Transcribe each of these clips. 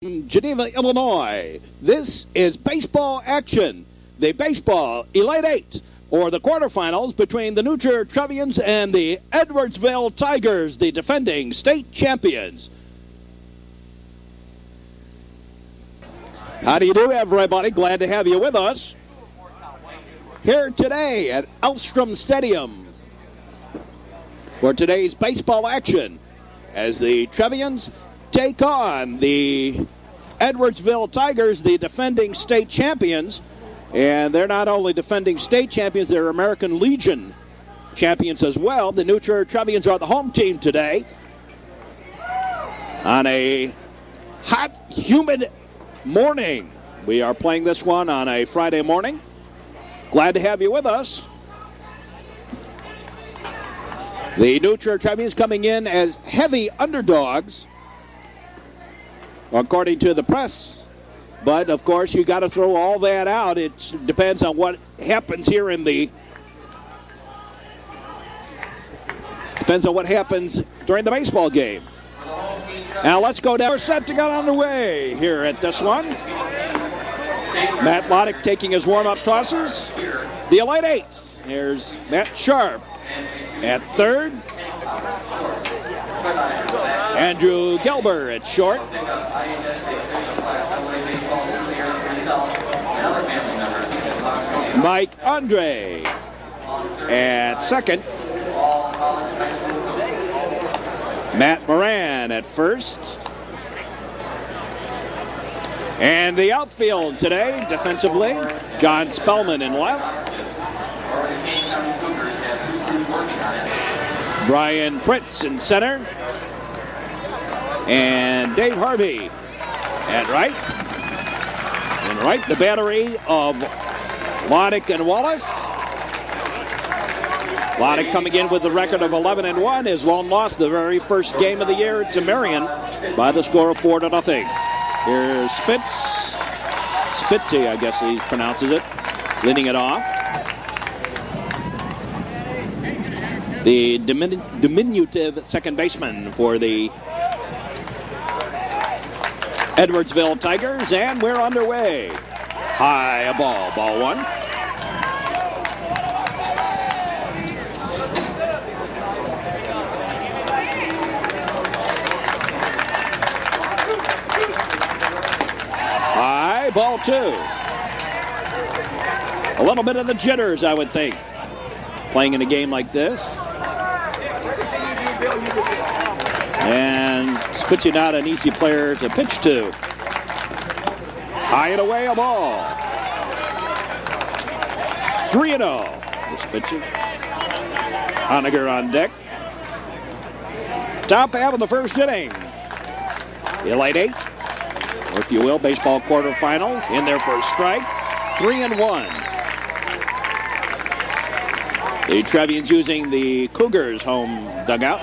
Geneva, Illinois. This is baseball action. The baseball Elite Eight, or the quarterfinals between the Trier Trevians and the Edwardsville Tigers, the defending state champions. How do you do, everybody? Glad to have you with us here today at Elstrom Stadium for today's baseball action as the Trevians take on the Edwardsville Tigers, the defending state champions. And they're not only defending state champions, they're American Legion champions as well. The Trier Trevians are the home team today on a hot, humid morning. We are playing this one on a Friday morning. Glad to have you with us. The Trier Trevians coming in as heavy underdogs, according to the press. But, of course, you got to throw all that out. It depends on what happens here in the... Depends on what happens during the baseball game. Now, let's go down. We're set to get underway here at this one. Matt Loddick taking his warm-up tosses. The Elite Eight. Here's Matt Sharp at third. Andrew Gelber at short. Mike Andre at second. Matt Moran at first. And the outfield today, defensively, John Spellman in left. Brian Pritz in center. And Dave Harvey at right. And right, the battery of Loddick and Wallace. Loddick coming in with the record of 11-1. His lone loss the very first game of the year to Marion by the score of 4-0. Here's Spitzy, I guess he pronounces it, leading it off. The diminutive second baseman for the Edwardsville Tigers, and we're underway. High a ball one. High ball two. A little bit of the jitters, I would think, playing in a game like this. And Spitzy not an easy player to pitch to. High and away a ball. 3-0. This pitcher. Honegger on deck. Top half of the first inning. Elite Eight, or if you will, baseball quarterfinals in their first strike. 3-1. The Trevians using the Cougars home dugout.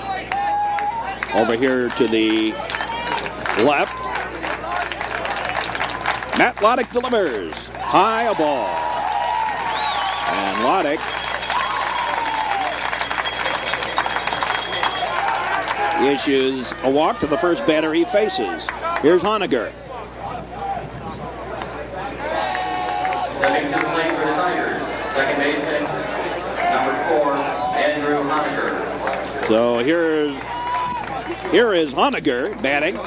Over here to the left. Matt Loddick delivers. High a ball. And Loddick issues a walk to the first batter he faces. Here's Honegger. Stepping to the plate for the Tigers, second baseman, number 4, Andrew Honegger. So here is Honegger batting,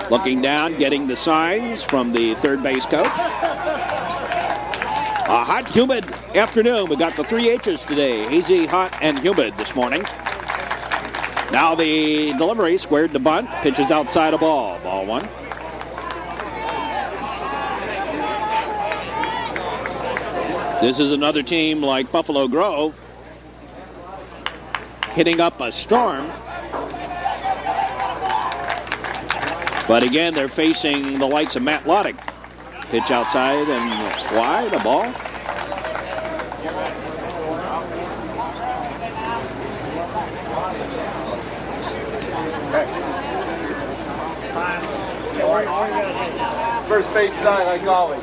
looking down, getting the signs from the third base coach. A hot, humid afternoon. We got the 3 H's today. Hazy, hot, and humid this morning. Now the delivery, squared to bunt, pitches outside a ball. Ball one. This is another team like Buffalo Grove, hitting up a storm. But again, they're facing the likes of Matt Loddick. Pitch outside and wide, a ball. First base side, like always.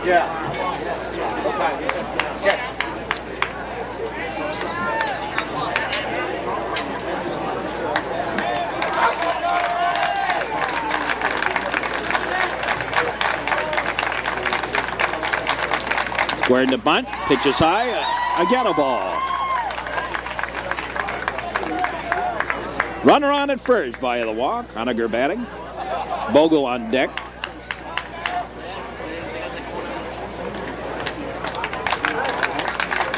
Yeah. Okay. Squared to bunt. Pitches high. Again a ball. Runner on at first via the walk. Honegger batting. Bogle on deck.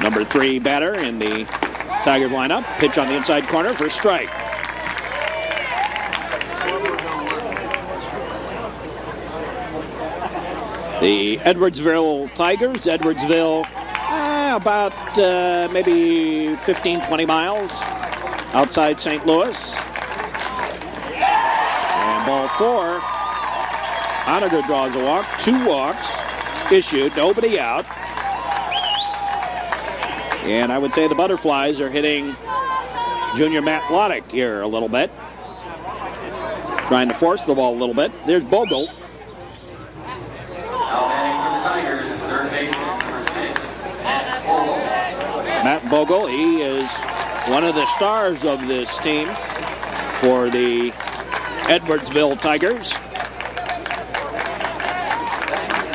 Number 3 batter in the Tigers lineup. Pitch on the inside corner for a strike. The Edwardsville Tigers. Edwardsville, about maybe 15, 20 miles outside St. Louis. And ball 4. Honegger draws a walk. 2 walks issued. Nobody out. And I would say the Butterflies are hitting junior Matt Loddick here a little bit. Trying to force the ball a little bit. There's Bogle. Matt Bogle, he is one of the stars of this team for the Edwardsville Tigers.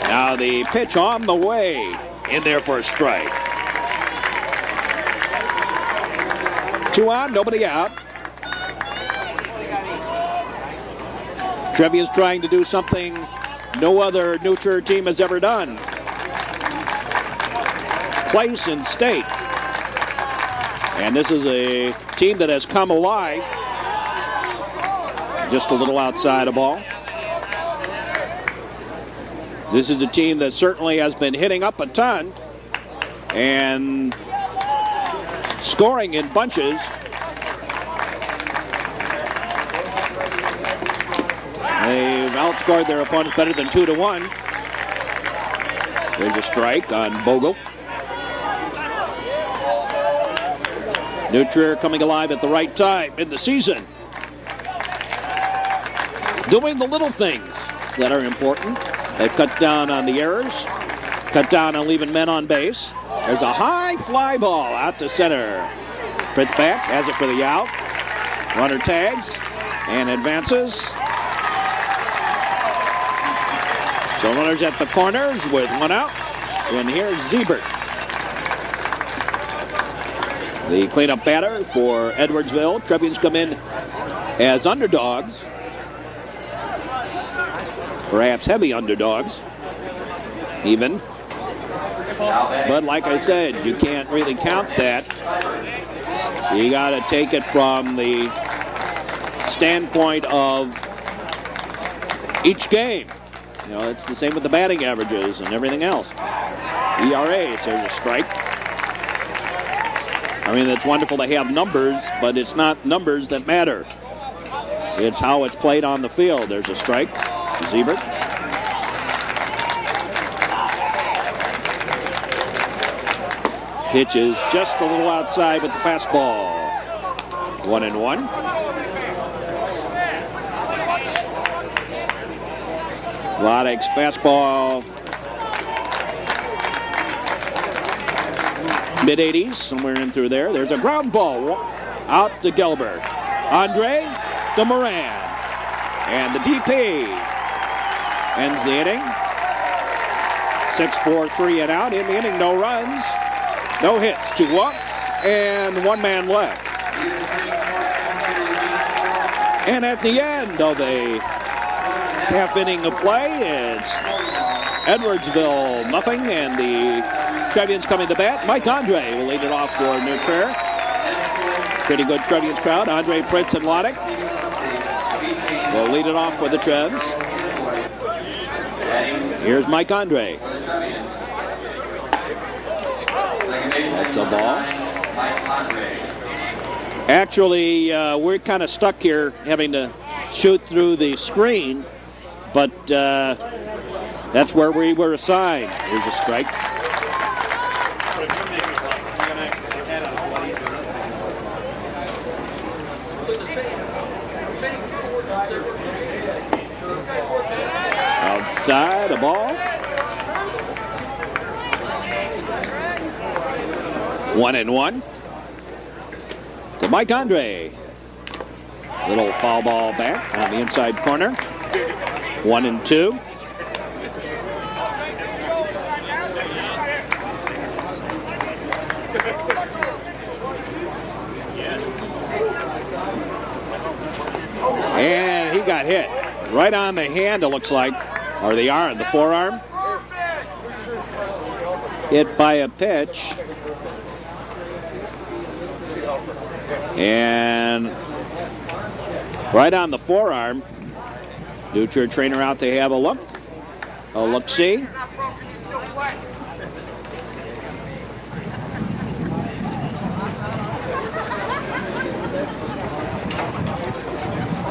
Now the pitch on the way, in there for a strike. 2 on, nobody out. Trevian's trying to do something no other New Trier team has ever done. Place in state. And this is a team that has come alive. Just a little outside of ball. This is a team that certainly has been hitting up a ton and scoring in bunches. They've outscored their opponents better than 2-1. There's a strike on Bogle. New Trier coming alive at the right time in the season. Doing the little things that are important. They've cut down on the errors, cut down on leaving men on base. There's a high fly ball out to center. Fritz back, has it for the out. Runner tags and advances. So runners at the corners with 1 out. And here's Siebert. The cleanup batter for Edwardsville. Trevians come in as underdogs. Perhaps heavy underdogs. Even. But like I said, you can't really count that. You got to take it from the standpoint of each game. You know, it's the same with the batting averages and everything else. ERAs, there's a strike. I mean, it's wonderful to have numbers, but it's not numbers that matter. It's how it's played on the field. There's a strike. Siebert. Pitch is just a little outside with the fastball. 1-1. Loddick's fastball. Mid-80s, somewhere in through there. There's a ground ball out to Gelber. Andre to Moran. And the DP ends the inning. 6-4, 3 and out. In the inning, no runs, no hits, 2 walks, and 1 man left. And at the end of a half inning of play, it's Edwardsville nothing, and the Trevians coming to bat. Mike Andre will lead it off for New Trier. Pretty good Trevians crowd. Andre, Prince, and Loddick will lead it off for the Trevs. Here's Mike Andre. That's a ball. Actually, we're kind of stuck here having to shoot through the screen, but that's where we were assigned. Here's a strike. Outside, a ball. 1-1 to Mike Andre. Little foul ball back on the inside corner. 1-2. And he got hit right on the hand, it looks like, or the arm, the forearm. Hit by a pitch. And right on the forearm. Trier trainer out to have a look. A look-see.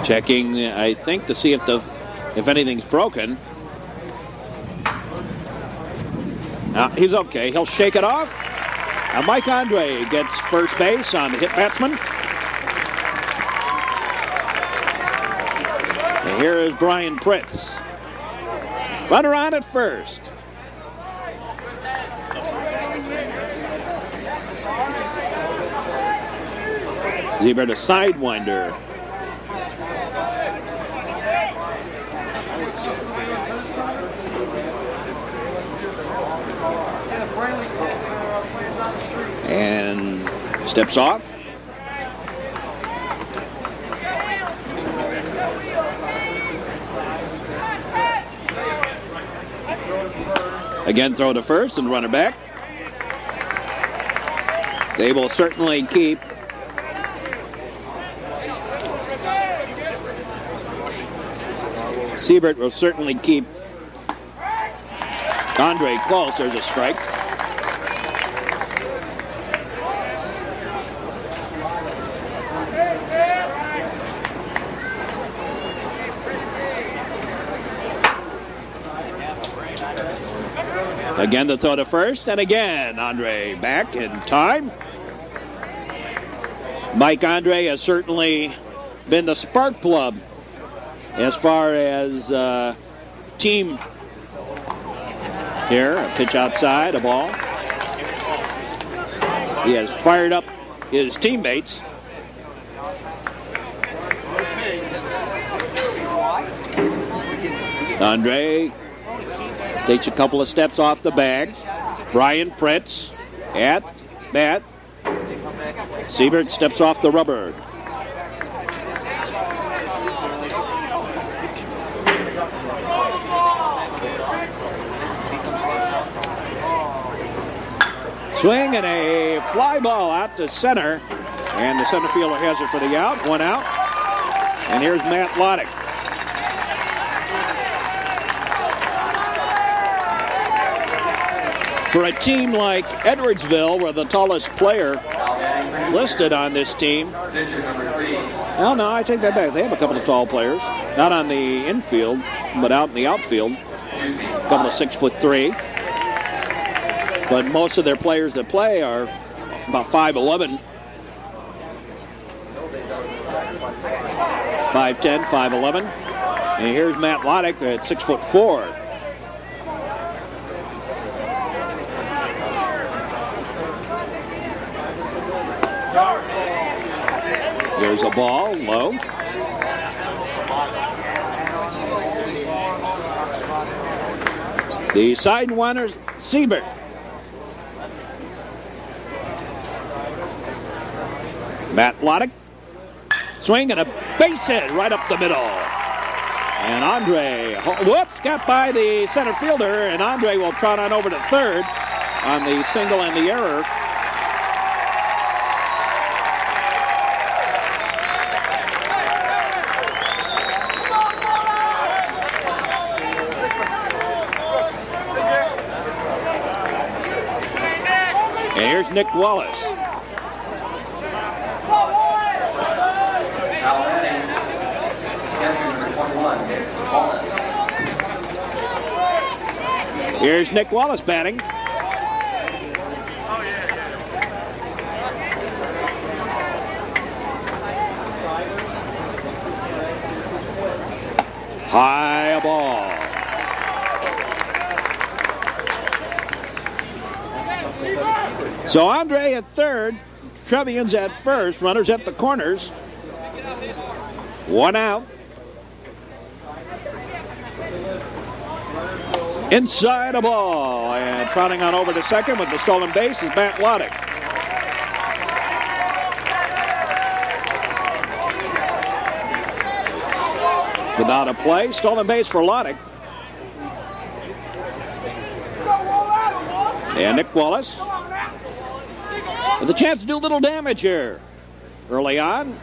Checking, I think, to see if anything's broken. He's okay. He'll shake it off. Now Mike Andre gets first base on the hit batsman. And here is Brian Pritz. Runner on at first. Siebert a sidewinder. And steps off. Again, throw to first and runner back. They will certainly keep Siebert will certainly keep Andre close. There's a strike. Again, the throw to first, and again, Andre back in time. Mike Andre has certainly been the spark plug as far as team here. A pitch outside, a ball. He has fired up his teammates. Andre takes a couple of steps off the bag. Brian Pritz at bat. Siebert steps off the rubber. Swing and a fly ball out to center. And the center fielder has it for the out. One out. And here's Matt Loddick. For a team like Edwardsville, where the tallest player listed on this team. Well, no, I take that back. They have a couple of tall players. Not on the infield, but out in the outfield. A couple of 6'3". But most of their players that play are about 5'11". 5'10", 5'11". And here's Matt Loddick at 6'4". There's a ball, low. The sidewinder, Siebert. Matt Loddick. Swing and a base hit right up the middle. And Andre, whoops, got by the center fielder, and Andre will trot on over to third on the single and the error. And here's Nick Wallace. Here's Nick Wallace batting. High ball. So Andre at third, Trevians at first, runners at the corners. One out. Inside a ball, and trotting on over to second with the stolen base is Matt Loddick. without a play. Stolen base for Loddick. And Nick Wallace with a chance to do a little damage here early on.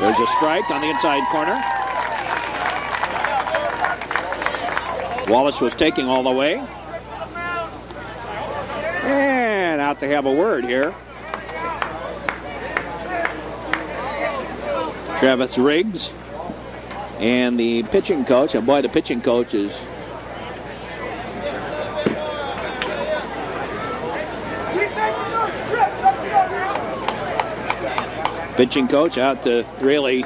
There's a strike on the inside corner. Wallace was taking all the way. And out to have a word here. Travis Riggs and the pitching coach. And boy, the pitching coach is out to really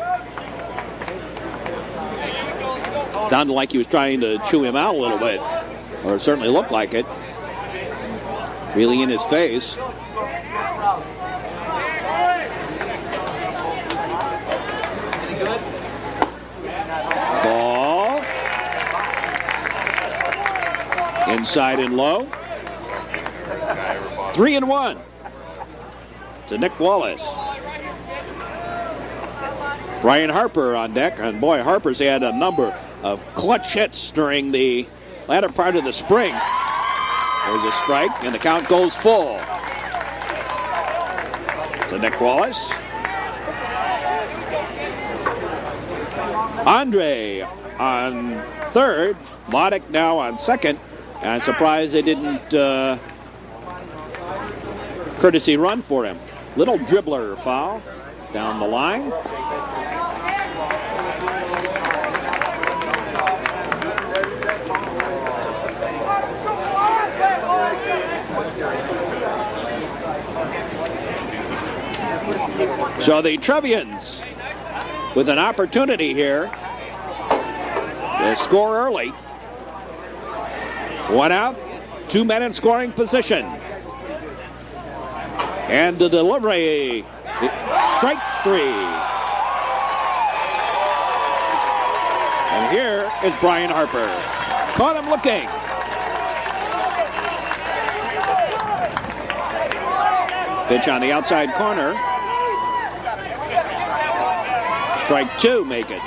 sounded like he was trying to chew him out a little bit, or it certainly looked like it. Really in his face. Ball. Inside and low. 3-1 to Nick Wallace. Brian Harper on deck, and boy, Harper's had a number of clutch hits during the latter part of the spring. There's a strike, and the count goes full to Nick Wallace. Andre on third, Loddick now on second. And I'm surprised they didn't courtesy run for him. Little dribbler foul down the line. So the Trevians with an opportunity here to score early. 1 out, 2 men in scoring position. And the delivery, strike 3. And here is Brian Harper. Caught him looking. Pitch on the outside corner. Strike 2, make it.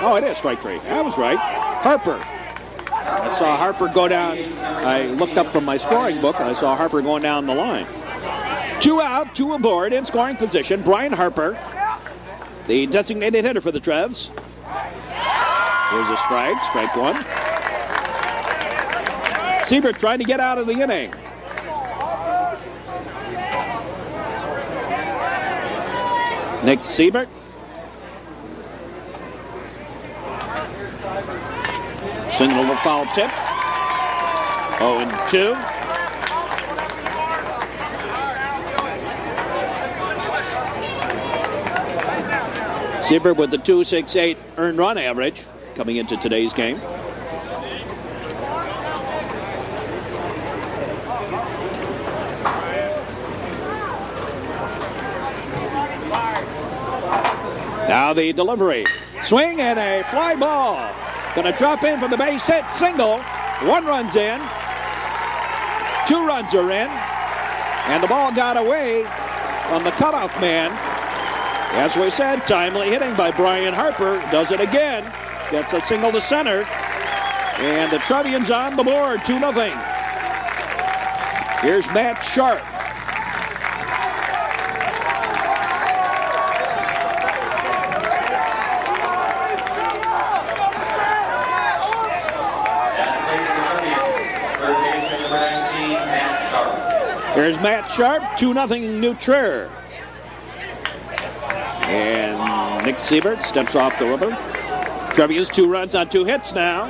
Oh, it is strike 3. I was right. Harper. I saw Harper go down. I looked up from my scoring book, and I saw Harper going down the line. 2 out, 2 aboard, in scoring position. Brian Harper, the designated hitter for the Trevs. Here's a strike, strike 1. Siebert trying to get out of the inning. Nick Siebert. Swinging a little foul tip. 0-2. Siebert with the .268 earned run average coming into today's game. Now the delivery. Swing and a fly ball. Going to drop in from the base hit. Single. 1 run's in. 2 runs are in. And the ball got away from the cutoff man. As we said, timely hitting by Brian Harper. Does it again. Gets a single to center. And the Trevians on the board. 2-0. Here's Matt Sharp. Here's Matt Sharp, 2-0 New Trier. And Nick Siebert steps off the rubber. Trevians 2 runs on 2 hits now.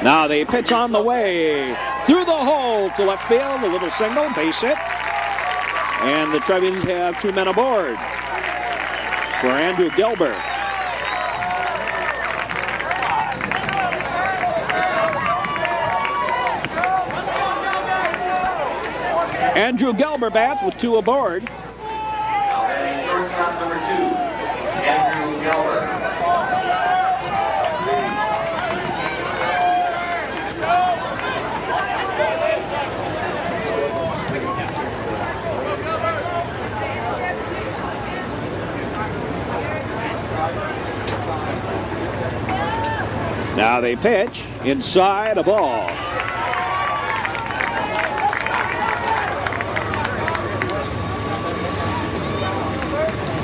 Now the pitch on the way. Through the hole to left field, a little single, base hit. And the Trevians have 2 men aboard for Andrew Gilbert. Andrew Gelber bats with 2 aboard. Now batting shortstop number 2, Andrew Gelber. Now they pitch inside a ball.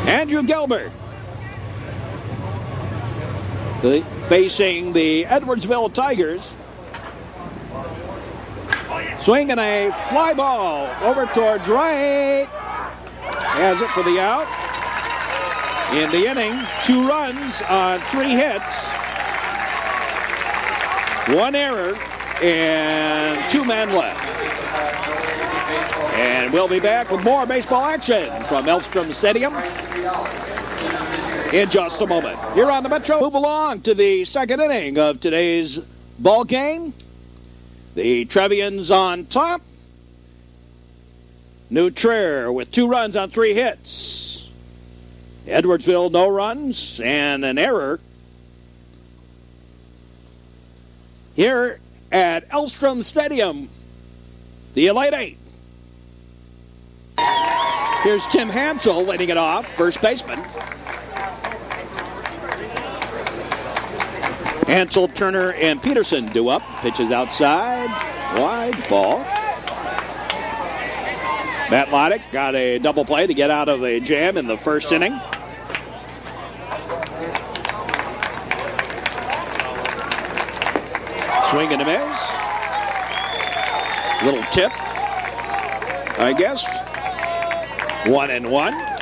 Andrew Gilbert facing the Edwardsville Tigers. Swinging a fly ball over towards right. Has it for the out. In the inning, 2 runs on 3 hits. 1 error and 2 men left. And we'll be back with more baseball action from Elstrom Stadium in just a moment. Here on the Metro, move along to the second inning of today's ball game. The Trevians on top. New Trier with 2 runs on 3 hits. Edwardsville, no runs and an error. Here at Elstrom Stadium, the Elite 8. Here's Tim Hansel leading it off, first baseman. Hansel, Turner, and Peterson due up. Pitches outside, wide, ball. Matt Loddick got a double play to get out of a jam in the first inning. Swing and a miss. Little tip, I guess. 1-1.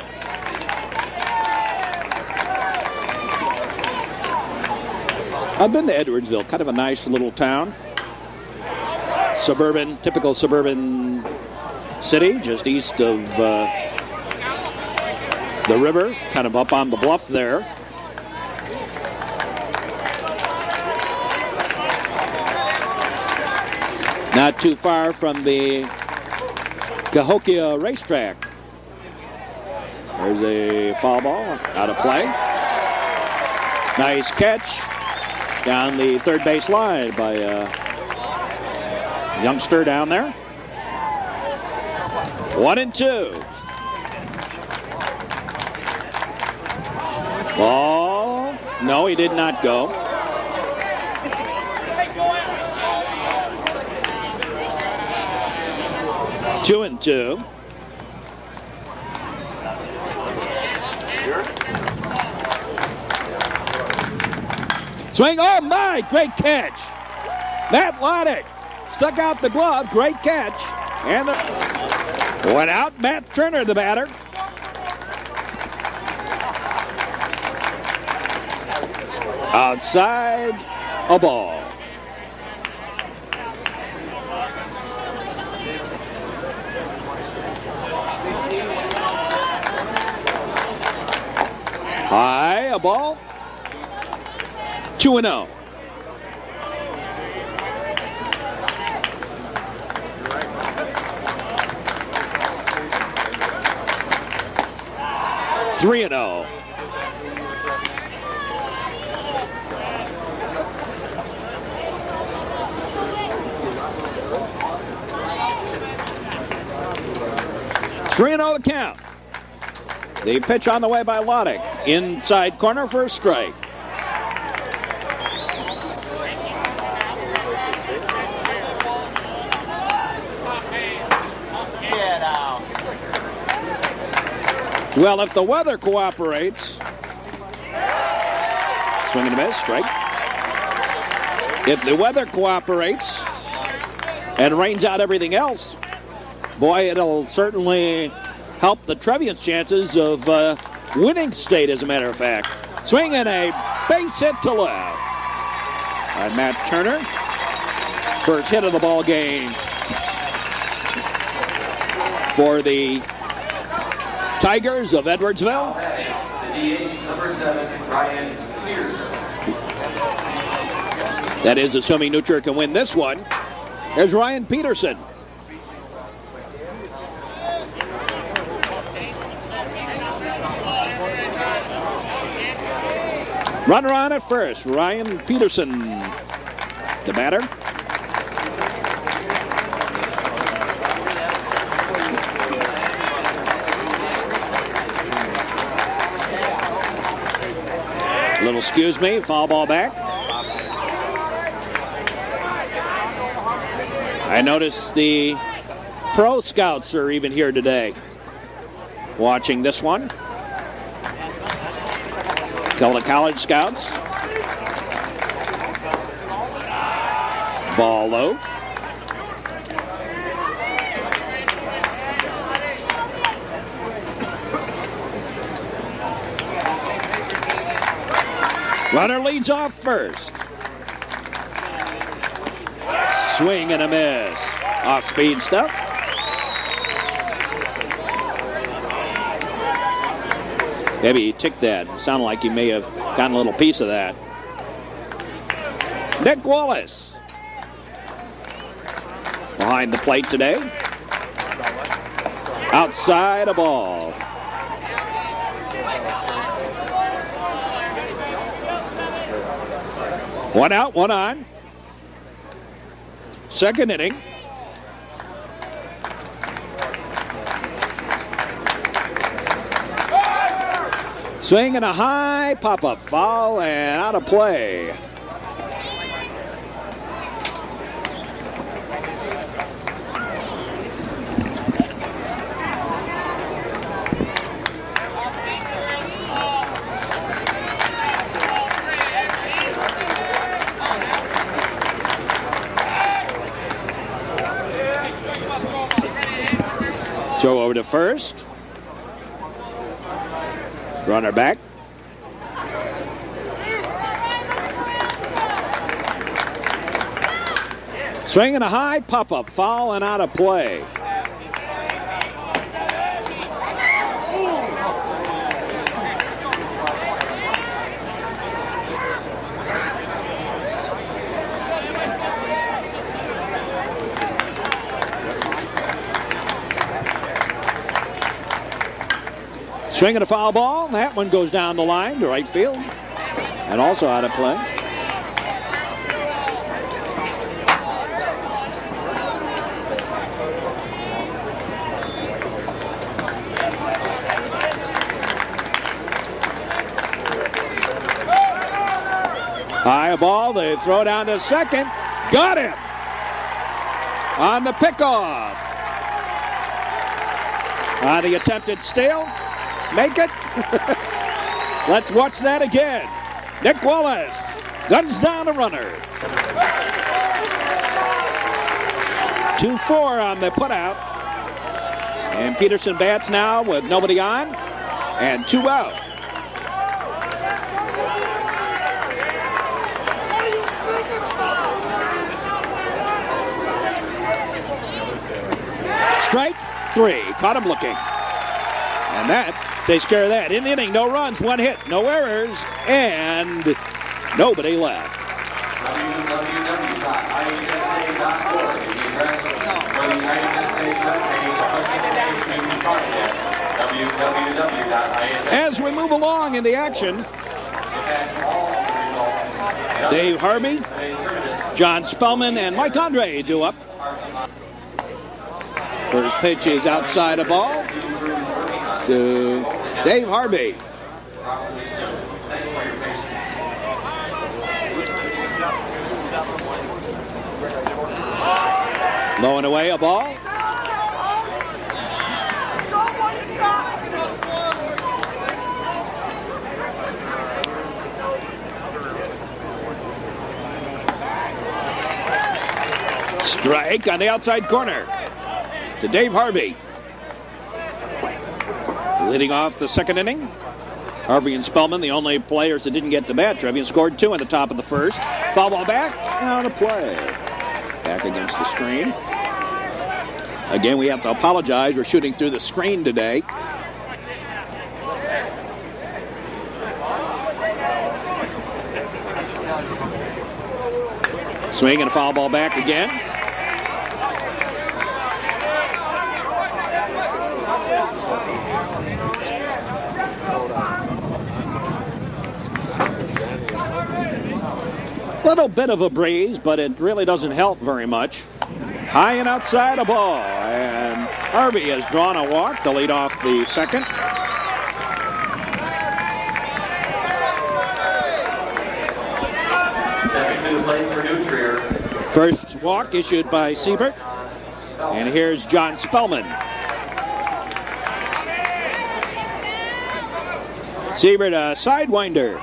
I've been to Edwardsville, kind of a nice little town. Suburban, typical suburban city, just east of the river, kind of up on the bluff there. Not too far from the Cahokia racetrack. There's a foul ball out of play. Nice catch down the third base line by a youngster down there. 1-2. Ball. No, he did not go. Two and two. Swing, oh my, great catch. Matt Loddick stuck out the glove, great catch. And went out, Matt Turner, the batter. Outside, a ball. High, a ball. 2-0. Three and 0. Three and 0 the count. The pitch on the way by Loddick. Inside corner for a strike. Well, if the weather cooperates, swing and a miss, strike. If the weather cooperates and rains out everything else, boy, it'll certainly help the Trevians' chances of winning state, as a matter of fact. Swing and a base hit to left by Matt Turner. First hit of the ball game for the Tigers of Edwardsville. The DH, number 7, Ryan Peterson. That is assuming New Trier can win this one. There's Ryan Peterson. Runner on at first, Ryan Peterson, the batter. Little excuse me, foul ball back. I noticed the pro scouts are even here today watching this one. Couple of college scouts. Ball low. Runner leads off first. Swing and a miss. Off-speed stuff. Maybe he ticked that. It sounded like he may have gotten a little piece of that. Nick Wallace behind the plate today. Outside a ball. One out, one on. Second inning. Swing and a high pop-up foul and out of play. Throw over to first. Runner back. Swing and a high pop-up foul and out of play. Swing and a foul ball. That one goes down the line to right field. And also out of play. High ball. They throw down to second. Got him on the pickoff. On the attempted steal. Make it. Let's watch that again. Nick Wallace guns down a runner. 2-4 on the putout. And Peterson bats now with nobody on and 2 out. Strike 3. Caught him looking. And that takes care of that. In the inning, no runs, 1 hit, no errors, and nobody left. www.issa.org is the address for the United States www.issa. As we move along in the action, Dave Harvey, John Spellman, and Mike Andre do up. First pitch is outside a ball to Dave Harvey. Low and away, a ball. Strike on the outside corner to Dave Harvey. Leading off the second inning, Harvey and Spellman, the only players that didn't get to bat. Trevian scored 2 in the top of the first. Foul ball back, out of play. Back against the screen. Again, we have to apologize. We're shooting through the screen today. Swing and a foul ball back again. Little bit of a breeze, but it really doesn't help very much. High and outside a ball, and Harvey has drawn a walk to lead off the second. Stepping to the plate for New Trier, First walk issued by Siebert. And here's John Spellman. Siebert, a sidewinder.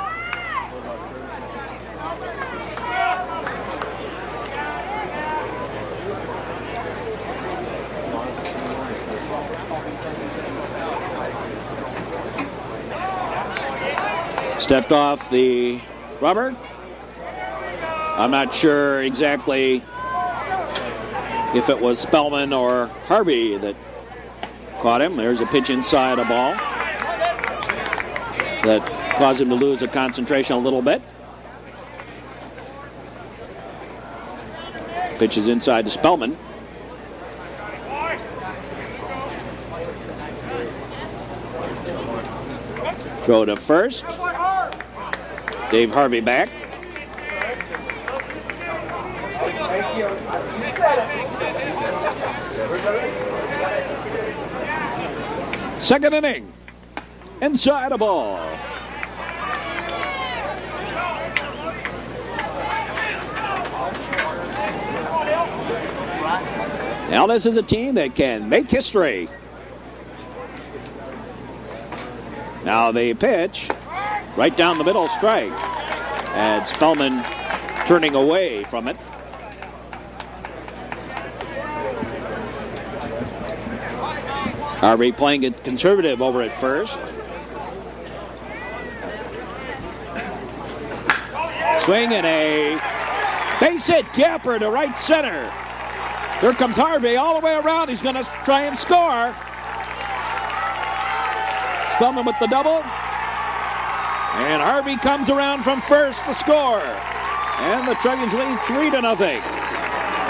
Stepped off the rubber. I'm not sure exactly if it was Spellman or Harvey that caught him. There's a pitch inside a ball that caused him to lose a concentration a little bit. Pitch is inside to Spellman. Throw to first. Dave Harvey back. Second inning. Inside a ball. Now this is a team that can make history. Now the pitch, right down the middle, strike. And Spellman turning away from it. Harvey playing it conservative over at first. Swing and a base hit capper to right center. Here comes Harvey all the way around. He's going to try and score. Spellman with the double. And Harvey comes around from first to score. And the Trevians lead 3-0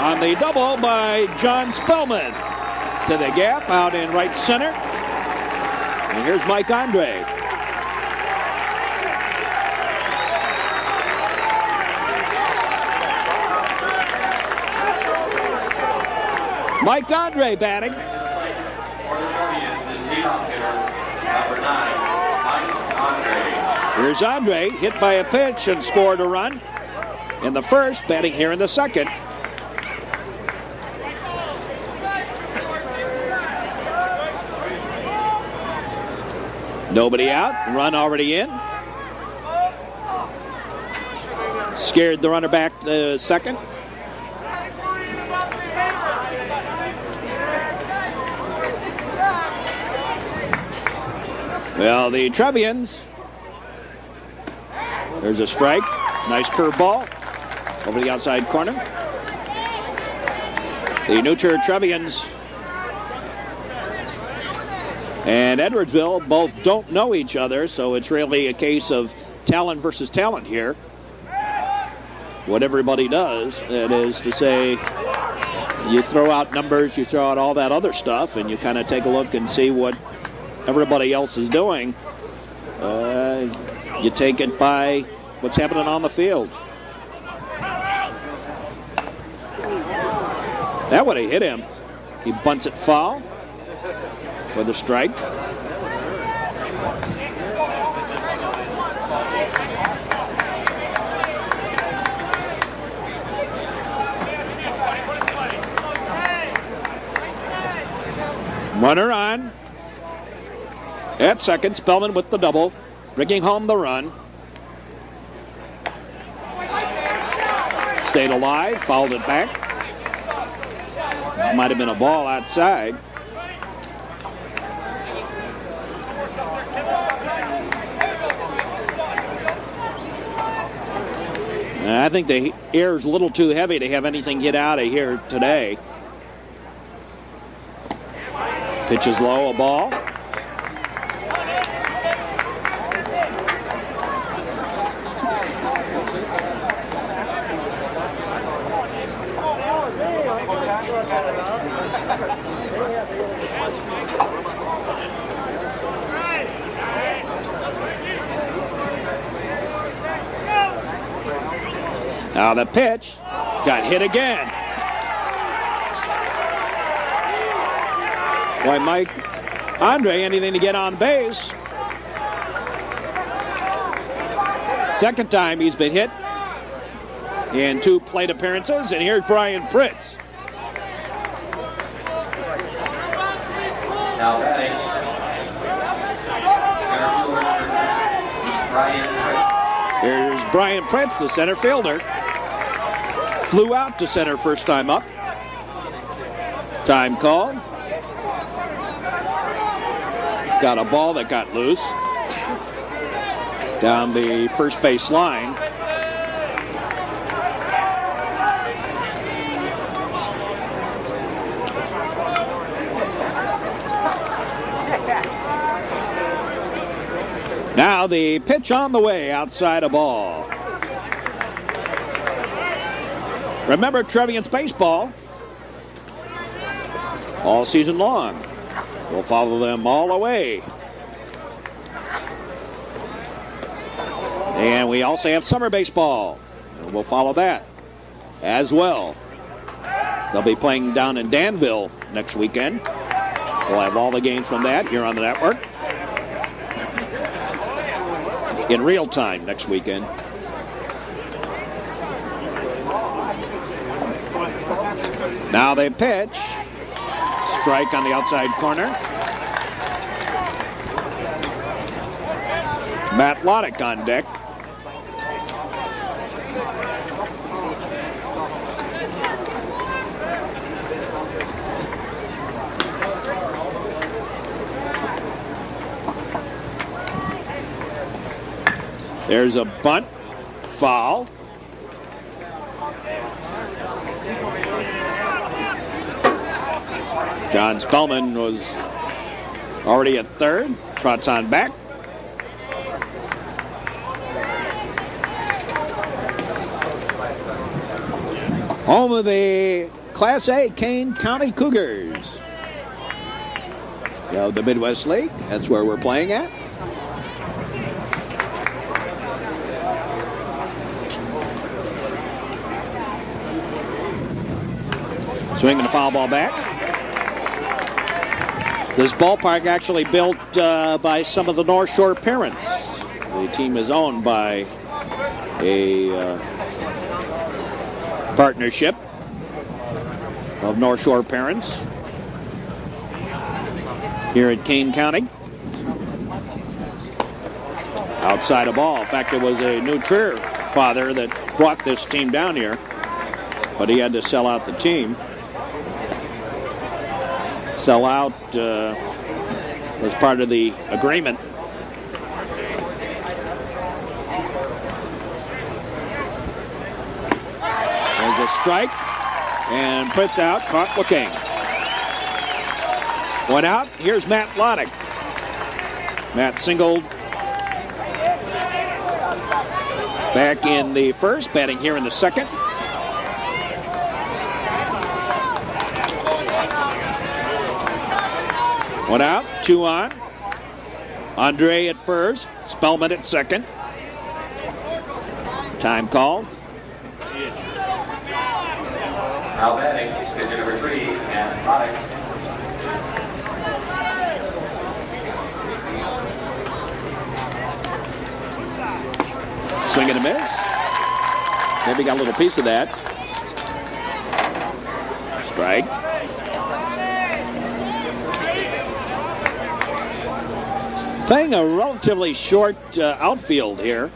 on the double by John Spellman. To the gap out in right center. And here's Mike Andre. Mike Andre batting. Here's Andre, hit by a pitch and scored a run in the first, batting here in the second. Nobody out, run already in. Scared the runner back to second. Well, the Trevians, there's a strike. Nice curveball over the outside corner. The New Trier Trevians and Edwardsville both don't know each other, so it's really a case of talent versus talent here. What everybody does, that is to say, you throw out numbers, you throw out all that other stuff, and you kind of take a look and see what everybody else is doing. You take it by what's happening on the field. That would have hit him. He bunts it foul for the strike. Runner on. At second, Spellman with the double, bringing home the run. Stayed alive, fouled it back. Might have been a ball outside. I think the air is a little too heavy to have anything get out of here today. Pitch is low, a ball. Now the pitch got hit again. Boy, Mike Andre, anything to get on base. Second time he's been hit. in 2 plate appearances. And here's Brian Pritz. Now batting, Brian Pritz. Here's Brian Pritz, the center fielder. Flew out to center first time up. Time called. Got a ball that got loose down the first base line. Now the pitch on the way, outside a ball. Remember, Trevians baseball all season long. We'll follow them all the way. And we also have summer baseball. And we'll follow that as well. They'll be playing down in Danville next weekend. We'll have all the games from that here on the network in real time next weekend. Now they pitch. Strike on the outside corner. Matt Loddick on deck. There's a bunt. Foul. John Spellman was already at third. Trots on back. Home of the Class A Kane County Cougars. You know, the Midwest League. That's where we're playing at. Swinging the foul ball back. This ballpark actually built by some of the North Shore parents. The team is owned by a partnership of North Shore parents here at Kane County. Outside a ball. In fact, it was a new Trier father that brought this team down here, but he had to sell out the team. Sell out was part of the agreement. There's a strike, and puts out, caught looking. One out, here's Matt Loddick. Matt singled back in the first, batting here in the second. One out, 2 on. Andre at first, Spellman at second. Time called. Now batting, pitcher number 3, Matt Loddick. Swing and a miss. Maybe got a little piece of that. Strike. Playing a relatively short outfield here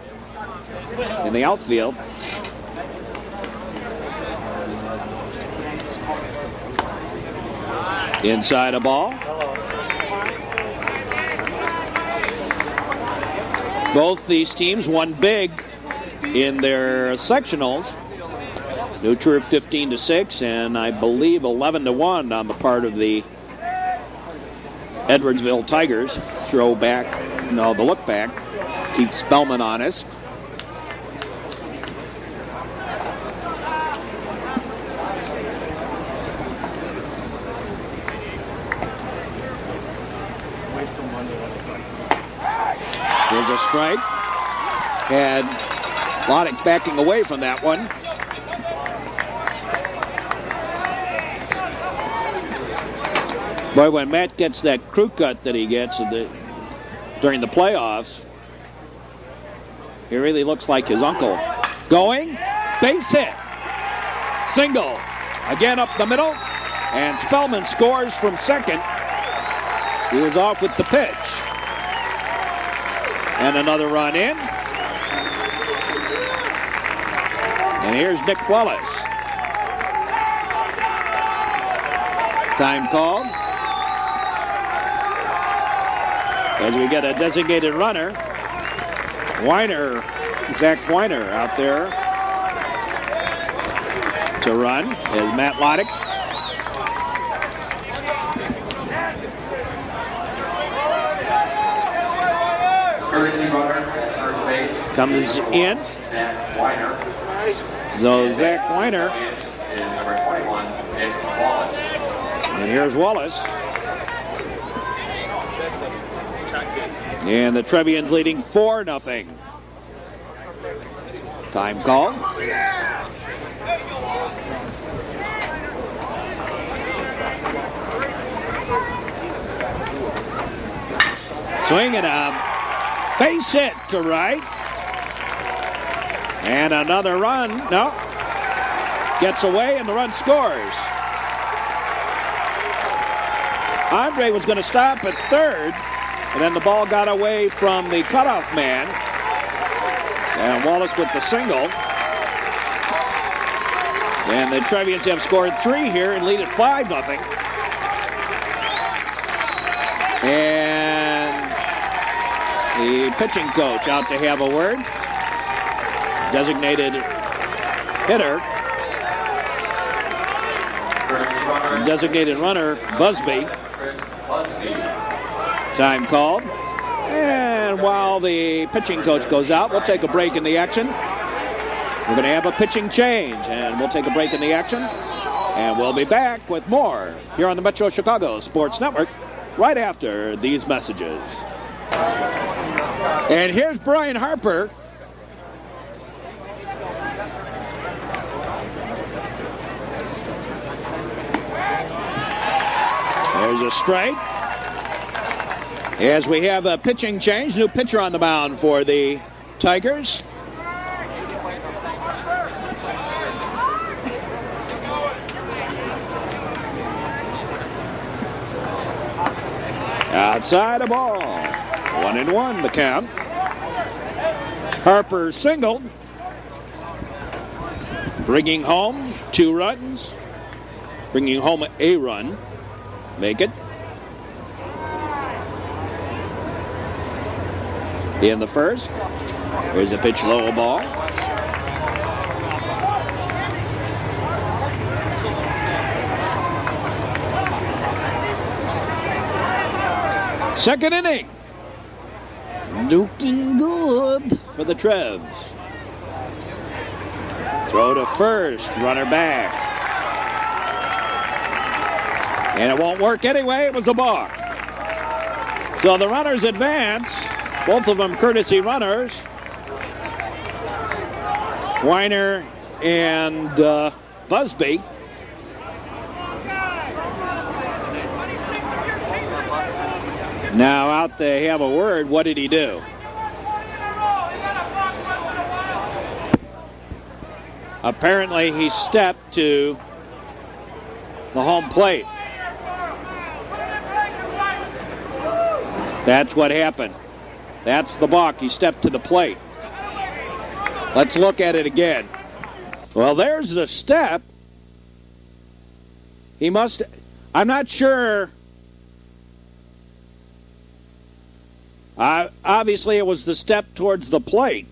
in the outfield. Inside a ball. Both these teams won big in their sectionals. New Trier 15-6, and I believe 11-1 on the part of the Edwardsville Tigers. Throw back, no, the look back keeps Spellman honest. There's a strike. And Loddick backing away from that one. Boy, when Matt gets that crew cut that he gets during the playoffs, he really looks like his uncle. Going, base hit. Single. Again up the middle. And Spellman scores from second. He was off with the pitch. And another run in. And here's Nick Wallace. Time called. As we get a designated runner. Zach Weiner out there to run is Matt Loddick. Courtesy runner at first base. Comes in. Zach Weiner. So Zach Weiner. Is number 21, Nick Wallace. And here's Wallace. And the Trevians leading 4-0. Time called. Swing and a base hit to right. And another run. No. Gets away and the run scores. Andre was going to stop at third. And then the ball got away from the cutoff man. And Wallace with the single. And the Trevians have scored 3 here and lead at 5-0. And the pitching coach out to have a word. Designated hitter. Designated runner, Busby. Time called. And while the pitching coach goes out, we'll take a break in the action. We're going to have a pitching change, and we'll take a break in the action. And we'll be back with more here on the Metro Chicago Sports Network right after these messages. And here's Brian Harper. There's a strike. As we have a pitching change, new pitcher on the mound for the Tigers. Outside a ball. 1-1 the count. Harper singled. Bringing home 2 runs. Bringing home a run. Make it. In the first. There's a pitch low ball. Second inning. Looking good for the Trevs. Throw to first. Runner back. And it won't work anyway. It was a balk. So the runners advance. Both of them courtesy runners. Weiner and Busby. Now out to have a word. What did he do? Apparently he stepped to the home plate. That's what happened. That's the balk. He stepped to the plate. Let's look at it again. Well, there's the step. He must... I'm not sure... obviously, it was the step towards the plate,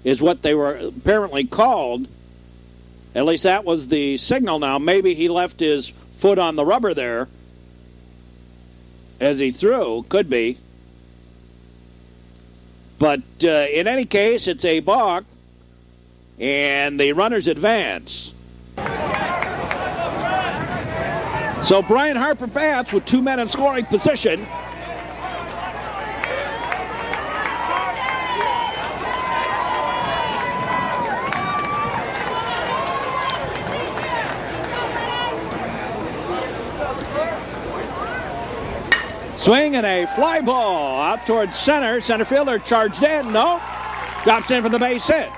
is what they were apparently called. At least that was the signal now. Maybe he left his foot on the rubber there as he threw. Could be. But in any case, it's a balk, and the runners advance. So Brian Harper bats with 2 men in scoring position. Swing and a fly ball out towards center. Center fielder charged in. No. Drops in for the base hit.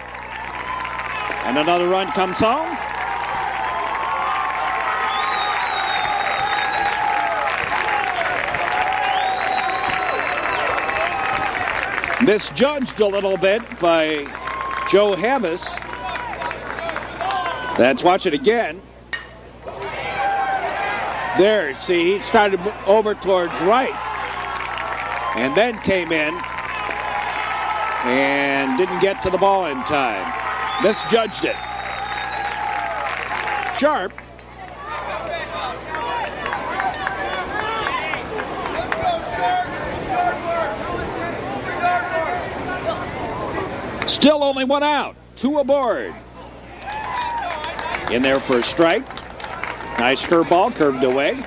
And another run comes home. Misjudged a little bit by Joe Hammis. Let's watch it again. There, see, he started over towards right and then came in and didn't get to the ball in time. Misjudged it. Sharp. Still only one out. 2 aboard. In there for a strike. Nice curveball, curved away.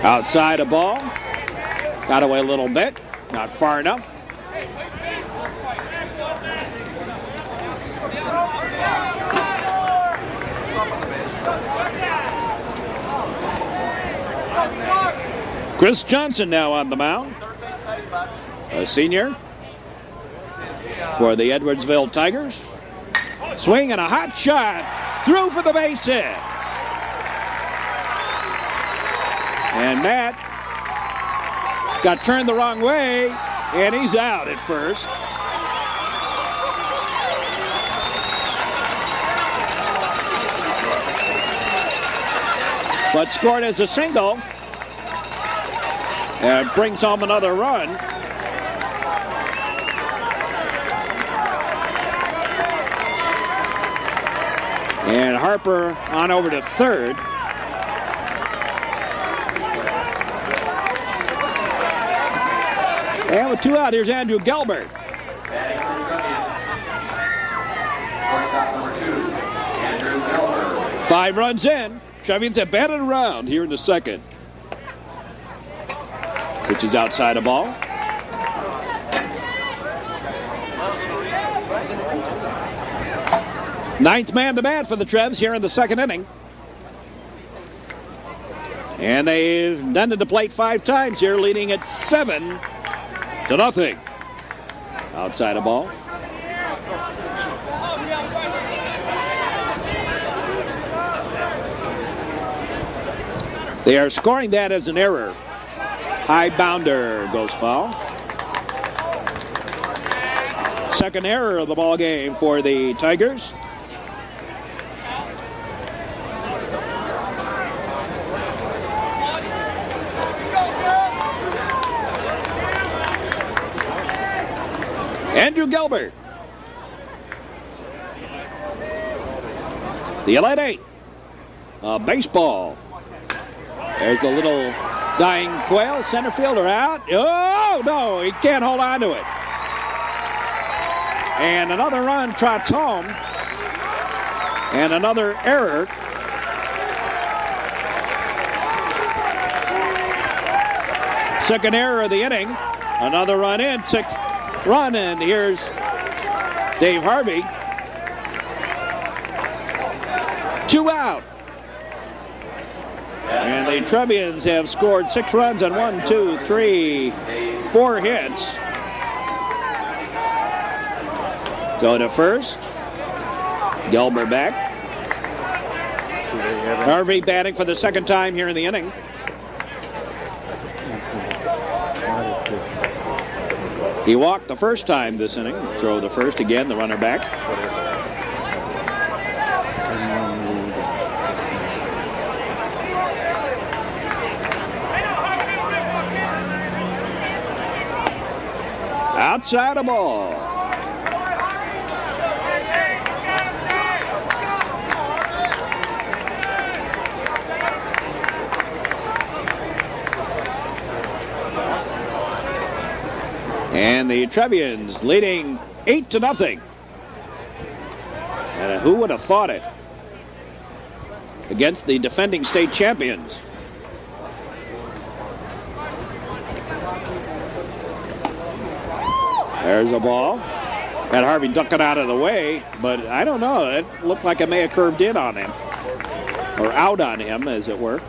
Outside a ball. Got away a little bit. Not far enough. Chris Johnson now on the mound, a senior for the Edwardsville Tigers. Swing and a hot shot, through for the base hit. And Matt got turned the wrong way, and he's out at first. But scored as a single. And brings home another run. And Harper on over to third. And with 2 out, here's Andrew Gelbert. Shortstop number 2, Andrew Gelbert. 5 runs in. Trevians have batted around here in the second. Which is outside a ball. Ninth man to bat for the Trevs here in the second inning. And they've done to the plate 5 times here, leading at 7-0. Outside a ball. They are scoring that as an error. High bounder goes foul. Second error of the ball game for the Tigers. Andrew Gelbert. The Elite 8. Baseball. There's a little dying quail. Center fielder out. Oh, no, he can't hold on to it. And another run trots home. And another error. Second error of the inning. Another run in. 6th run, and here's Dave Harvey. 2 out. And the Trevians have scored 6 runs on 4 hits. So to first, Gelbert back. Harvey batting for the second time here in the inning. He walked the first time this inning. Throw the first again, the runner back. Outside a ball. And the Trevians leading 8-0. And who would have thought it? Against the defending state champions. There's a ball. Had Harvey duck it out of the way, but I don't know. It looked like it may have curved in on him. or out on him, as it were.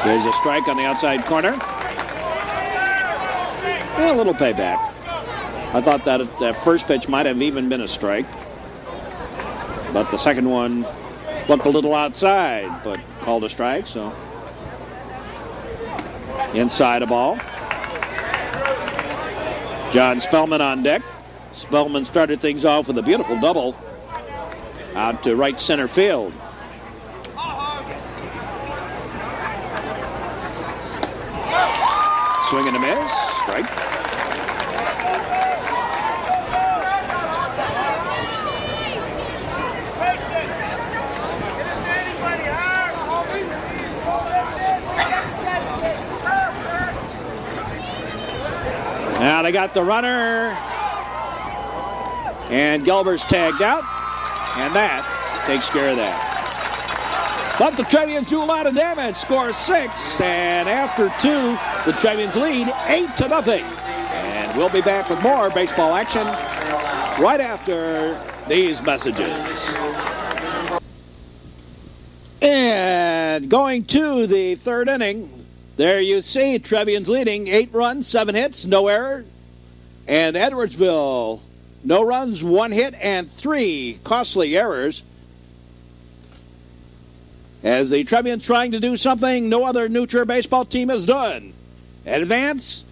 There's a strike on the outside corner. And a little payback. I thought that first pitch might have even been a strike. But the second one looked a little outside, but called a strike, so. Inside a ball. John Spellman on deck. Spellman started things off with a beautiful double out to right center field. Swing and a miss. Strike. Now they got the runner. And Gilbert's tagged out. And that takes care of that. But the Trevians do a lot of damage. Score 6. And after 2, the Trevians lead 8-0. And we'll be back with more baseball action right after these messages. And going to the third inning, there you see Trevians leading 8 runs, 7 hits, no error. And Edwardsville, no runs, 1 hit, and 3 costly errors. As the Trevians trying to do something no other New Trier baseball team has done. Advance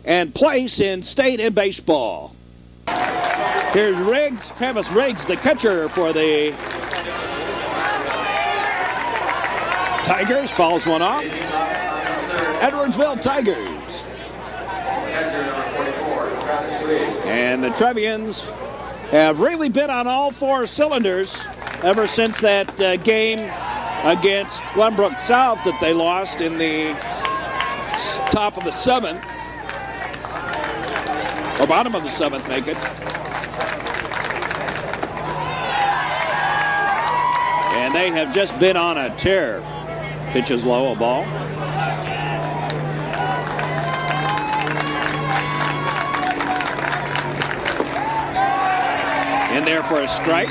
and place in state in baseball. Here's Riggs, Travis Riggs, the catcher for the Tigers, fouls one off. Edwardsville Tigers. And the Trevians have really been on all 4 cylinders ever since that game against Glenbrook South that they lost in the top of the 7th. Or bottom of the 7th, make it. And they have just been on a tear. Pitches low, a ball. In there for a strike.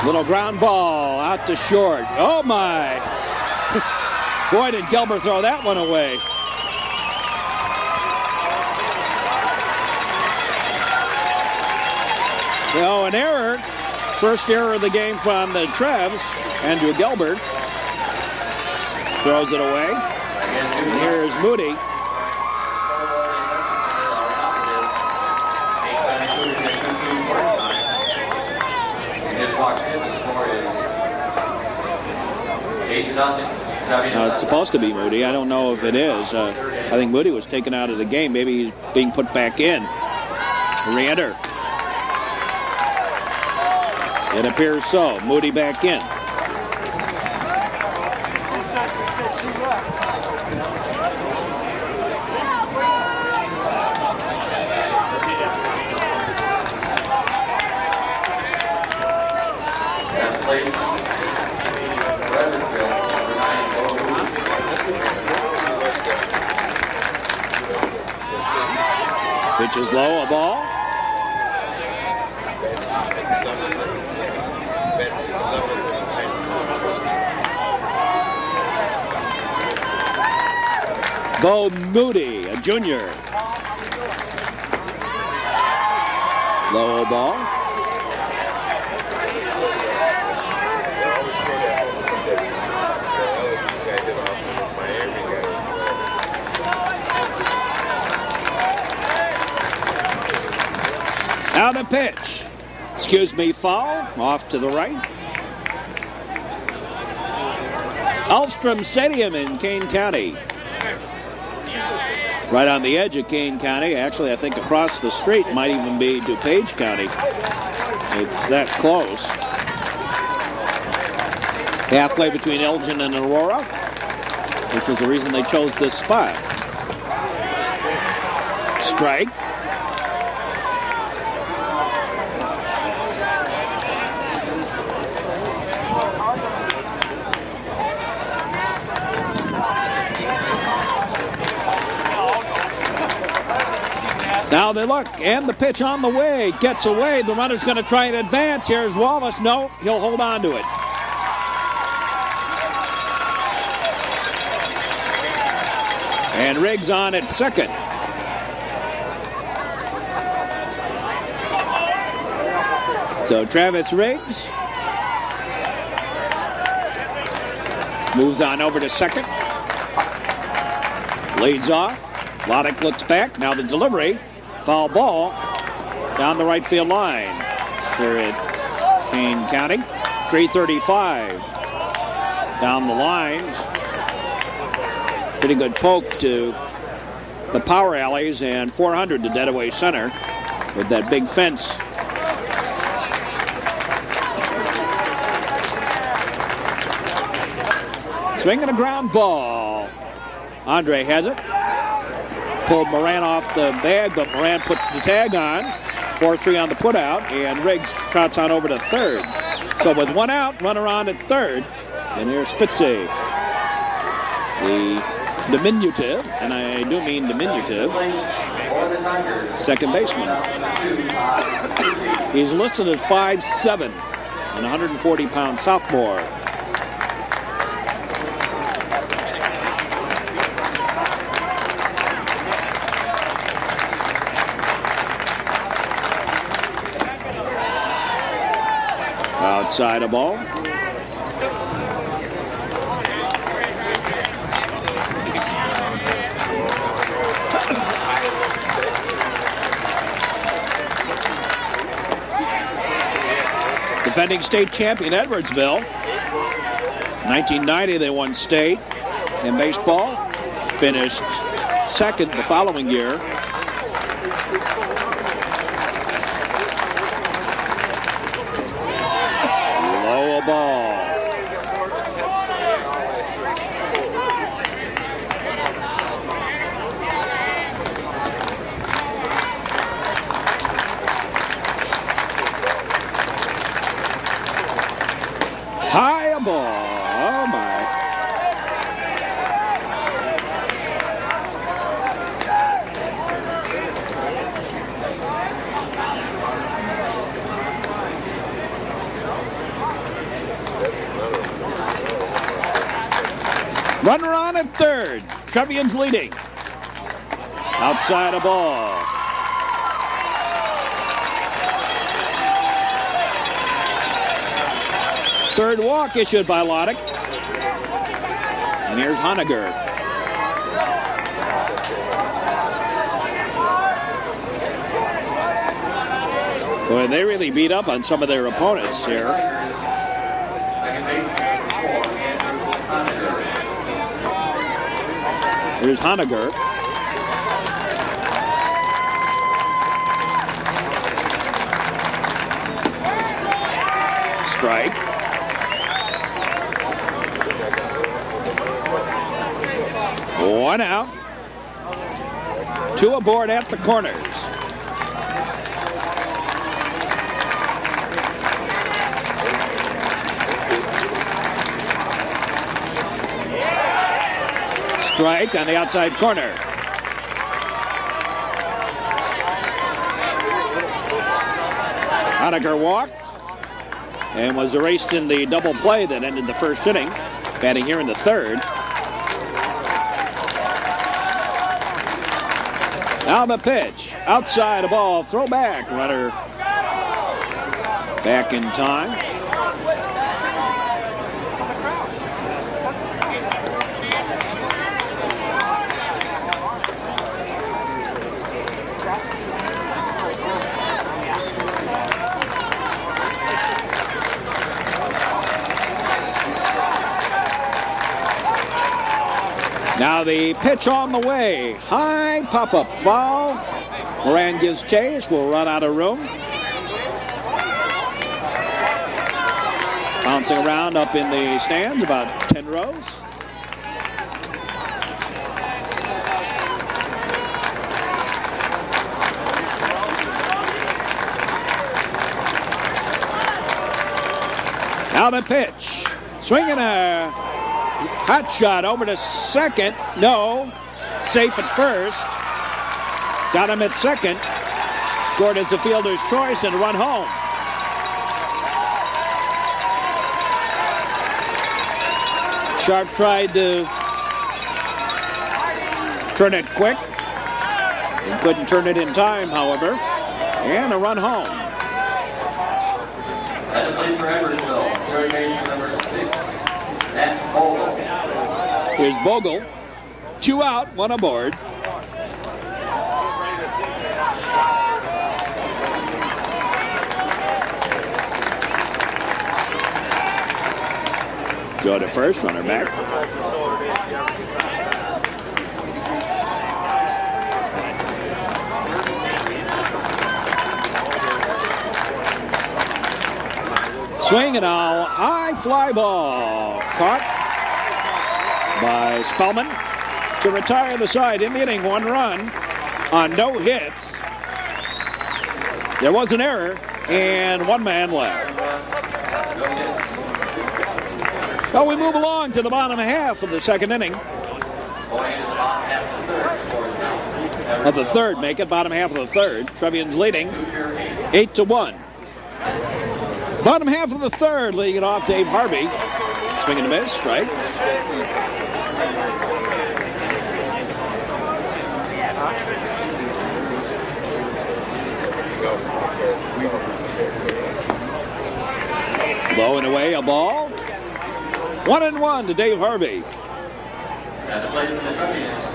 Little ground ball out to short. Oh my! Boy, did Gilbert throw that one away. So an error. First error of the game from the Trevs. Andrew Gilbert throws it away. And here's Moody. It's supposed to be Moody. I don't know if it is. I think Moody was taken out of the game. Maybe he's being put back in. Re-enter. It appears so. Moody back in. Pitch is low, a ball. Bo Moody, a junior. Low ball. Now the pitch. Excuse me, foul. Off to the right. Alstrom Stadium in Kane County. Right on the edge of Kane County. Actually, I think across the street might even be DuPage County. It's that close. Halfway between Elgin and Aurora, which was the reason they chose this spot. Strike. Now they look, and the pitch on the way. Gets away. The runner's going to try and advance. Here's Wallace. No, he'll hold on to it. And Riggs on at second. So Travis Riggs moves on over to second. Leads off. Loddick looks back. Now the delivery. Foul ball down the right field line here at Kane County. 3:35 down the line. Pretty good poke to the power alleys, and 400 to Deadaway Center with that big fence. Swinging a ground ball. Andre has it. Pulled Moran off the bag, but Moran puts the tag on. 4-3 on the putout, and Riggs trots on over to third. So with one out, runner on at third. And here's Spitze, the diminutive, and I do mean diminutive, second baseman. He's listed as 5'7", and 140-pound sophomore. Outside a ball. Defending state champion Edwardsville. 1990 they won state in baseball. Finished second the following year. Low ball. High ball. Oh my. Runner on at third. Trevians leading. Outside a ball. Third walk issued by Loddick. And here's Honegger. Boy, they really beat up on some of their opponents here. Here's Honegger. Strike. One out. Two aboard at the corners. Strike on the outside corner. Honegger walked and was erased in the double play that ended the first inning. Batting here in the third. Now the pitch. Outside a ball. Throw back. Runner back in time. Now the pitch on the way. High pop-up foul. Moran gives chase. Will run out of room. Bouncing around up in the stands, about 10 rows. Now the pitch. Swinging a hot shot over to second. No. Safe at first. Got him at second. Scored as a fielder's choice and run home. Sharp tried to turn it quick. He couldn't turn it in time, however. And a run home. At the plate for Edwardsville, third baseman number 6, Matt Bogle. Here's Bogle. 2 out, 1 aboard. Go to first, runner back. Swing and a high fly ball. Caught by Spellman to retire the side in the inning. 1 run on no hits. There was an error and 1 man left. Well, we move along to the bottom half of the second inning. Of the third, make it bottom half of the third. Trevians leading 8-1. Bottom half of the third, leading it off, Dave Harvey. Swing and a miss, strike. Low and away, a ball. 1-1 to Dave Harvey. At the plate for the Trevians,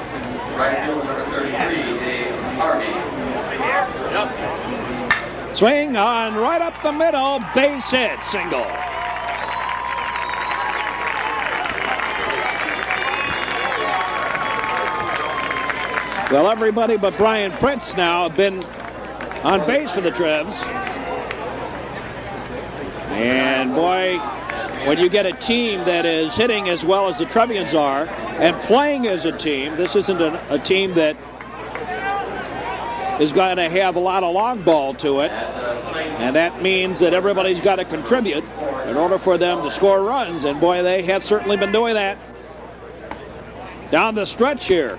right field number 33, Dave Harvey. Swing on right up the middle, base hit, single. Well, everybody but Brian Prince now have been on base for the Trevs. And boy, when you get a team that is hitting as well as the Trevians are and playing as a team, this isn't a team that is going to have a lot of long ball to it. And that means that everybody's got to contribute in order for them to score runs. And boy, they have certainly been doing that down the stretch here.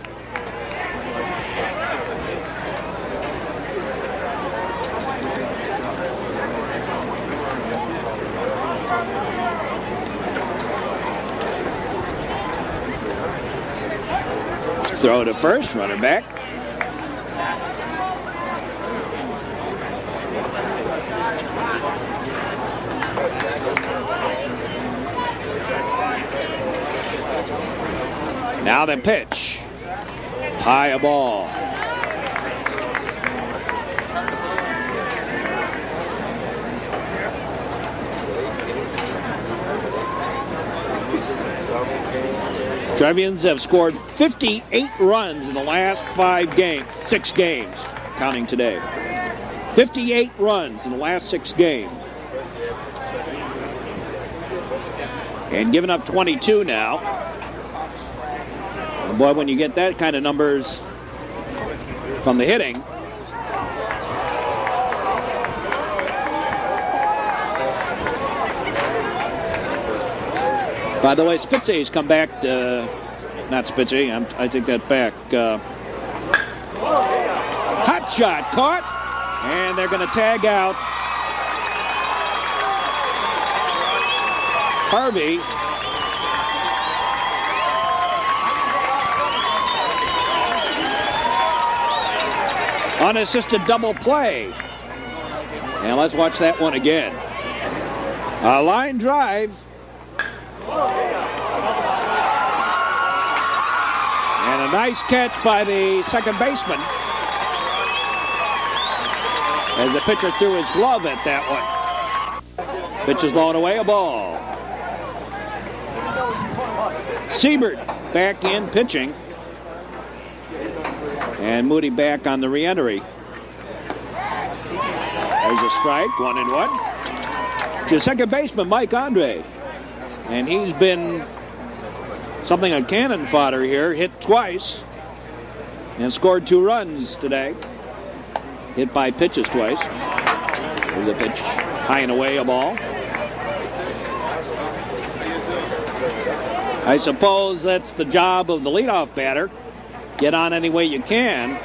Throw to first, runner back. Now the pitch. High a ball. Trevians have scored 58 runs in the last 6 games, counting today. 58 runs in the last 6 games. And giving up 22 now. And boy, when you get that kind of numbers from the hitting, by the way, Spitze's come back to, not Spitze, I take that back. Hot shot caught, and they're going to tag out Harvey. Unassisted double play. And let's watch that one again. A line drive. And a nice catch by the second baseman as the pitcher threw his glove at that one. Pitch is blown away, a ball. Siebert back in pitching. And Moody back on the re-entry. There's a strike, 1-1. To second baseman, Mike Andre. And he's been something of cannon fodder here. Hit twice and scored 2 runs today. Hit by pitches twice. There's a pitch high and away, a ball. I suppose that's the job of the leadoff batter. Get on any way you can.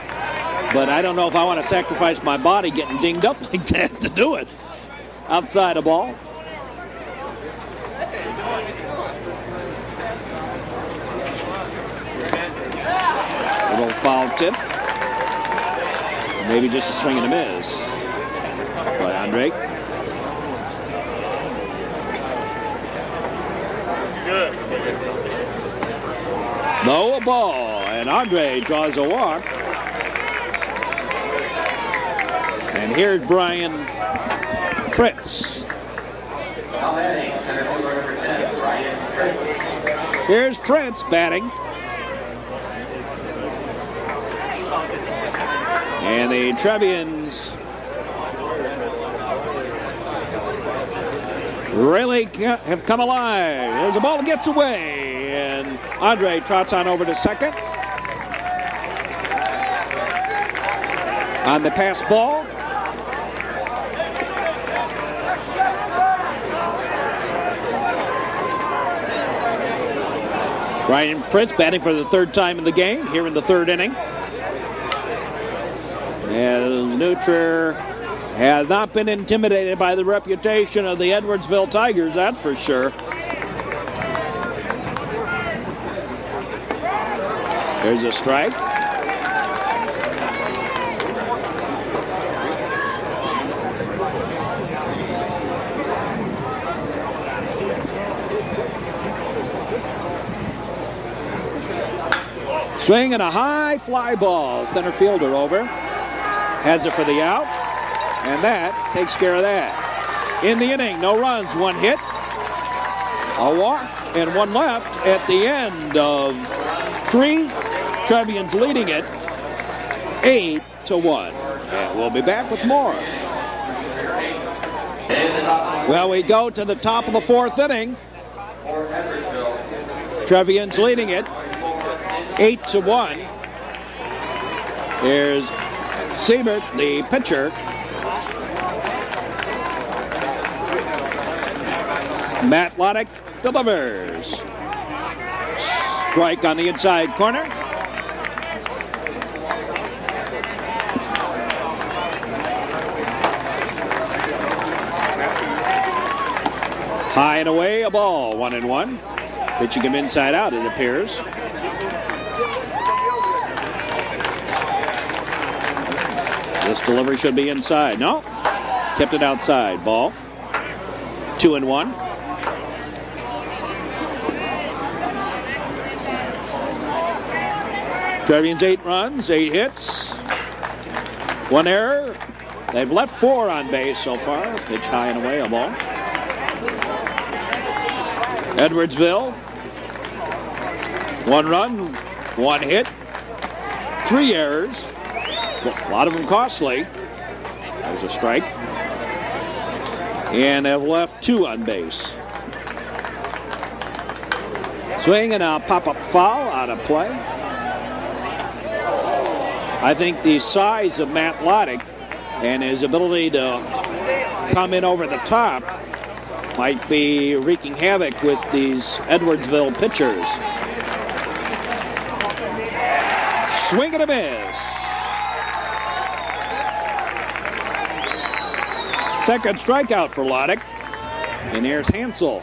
But I don't know if I want to sacrifice my body getting dinged up like that to do it. Outside the ball. A little foul tip. Maybe just a swing and a miss by Andre. Good. No, a ball, and Andre draws a walk. And here's Brian Pritz. Here's Prince batting. And the Trevians really have come alive. There's a ball that gets away, and Andre trots on over to second. On the pass ball. Brian Prince batting for the third time in the game here in the third inning. And New Trier has not been intimidated by the reputation of the Edwardsville Tigers, that's for sure. There's a strike. Swing and a high fly ball. Center fielder over. Has it for the out. And that takes care of that. In the inning, no runs, one hit, a walk, and one left at the end of three. Trevians leading it 8-1. And we'll be back with more. Well, we go to the top of the fourth inning. Trevians leading it 8-1. Here's Siebert, the pitcher. Matt Loddick delivers. Strike on the inside corner. High and away, a ball, 1-1. Pitching him inside out, it appears. This delivery should be inside. No, kept it outside. Ball, 2-1. Trevians 8 runs, 8 hits, 1 error. They've left 4 on base so far. Pitch high and away, a ball. Edwardsville, 1 run, 1 hit, 3 errors. A lot of them costly. There's a strike. And they've left 2 on base. Swing and a pop-up foul out of play. I think the size of Matt Loddick and his ability to come in over the top might be wreaking havoc with these Edwardsville pitchers. Swing and a miss. Second strikeout for Loddick. And here's Hansel.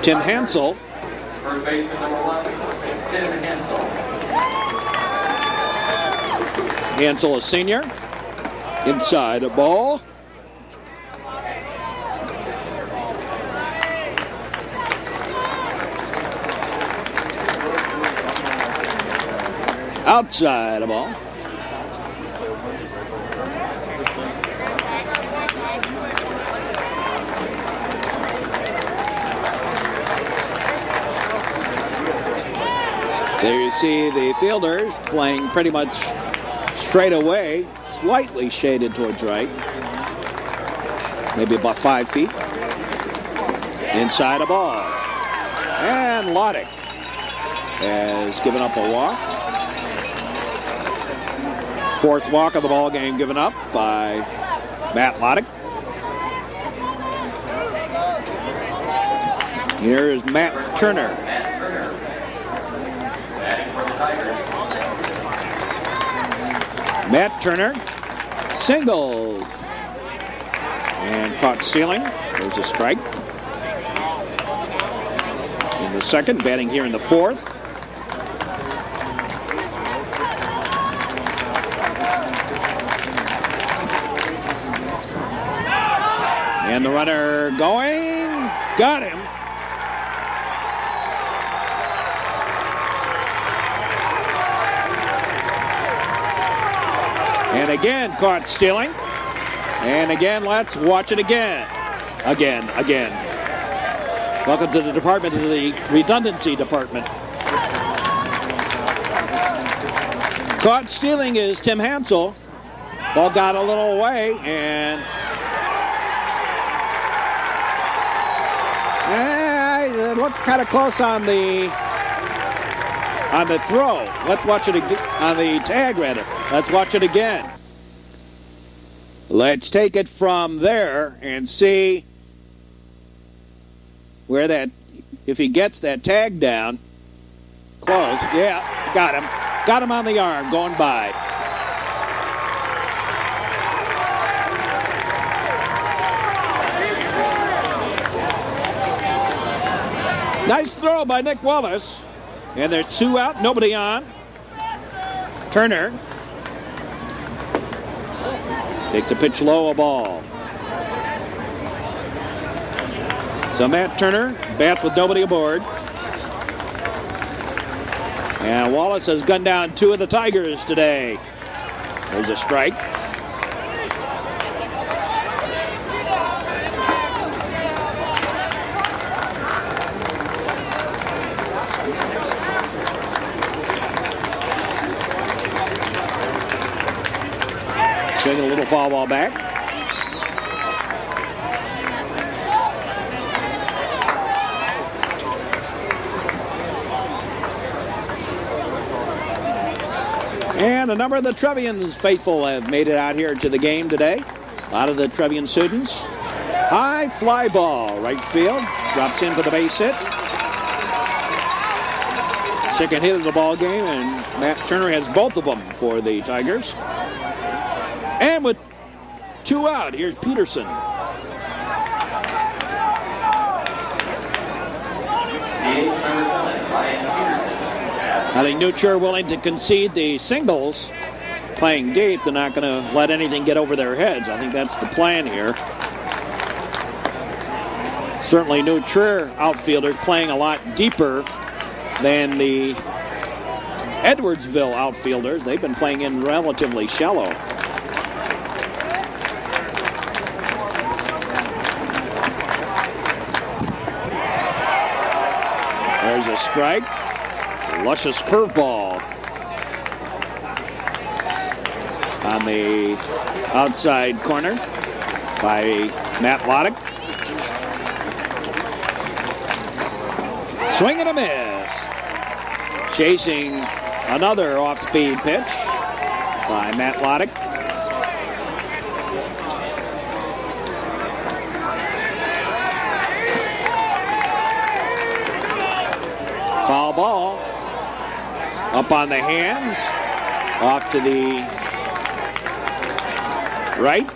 Tim Hansel. First baseman number 1, Tim Hansel. Hansel, a senior. Inside a ball. Outside a ball. There you see the fielders playing pretty much straight away, slightly shaded towards right. Maybe about 5 feet. Inside a ball. And Loddick has given up a walk. 4th walk of the ball game given up by Matt Loddick. Here is Matt Turner. Batting for the Tigers. Matt Turner singled and caught stealing. There's a strike. In the second, batting here in the fourth. And the runner going, got him. And again, caught stealing. And again, let's watch it again. Again. Welcome to the department of the redundancy department. Caught stealing is Tim Hansel. Ball got a little away and it looked kind of close on the throw. Let's watch it again, on the tag rather. Let's watch it again. Let's take it from there and see where that, if he gets that tag down. Close. Yeah, got him. Got him on the arm going by. Nice throw by Nick Wallace. And there's 2 out, nobody on. Turner takes a pitch low, a ball. So Matt Turner bats with nobody aboard. And Wallace has gunned down 2 of the Tigers today. There's a strike. Swinging a little foul ball back. And a number of the Trevians faithful have made it out here to the game today. A lot of the Trevian students. High fly ball, right field. Drops in for the base hit. Second hit of the ball game, and Matt Turner has both of them for the Tigers. And with 2 out, here's Peterson. I think Nutcher willing to concede the singles, playing deep. They're not going to let anything get over their heads. I think that's the plan here. Certainly New Trier outfielders playing a lot deeper than the Edwardsville outfielders. They've been playing in relatively shallow. There's a strike. Luscious curveball on the outside corner by Matt Loddick. Swing and a miss. Chasing another off-speed pitch by Matt Loddick. Foul ball. Up on the hands. Off to the right.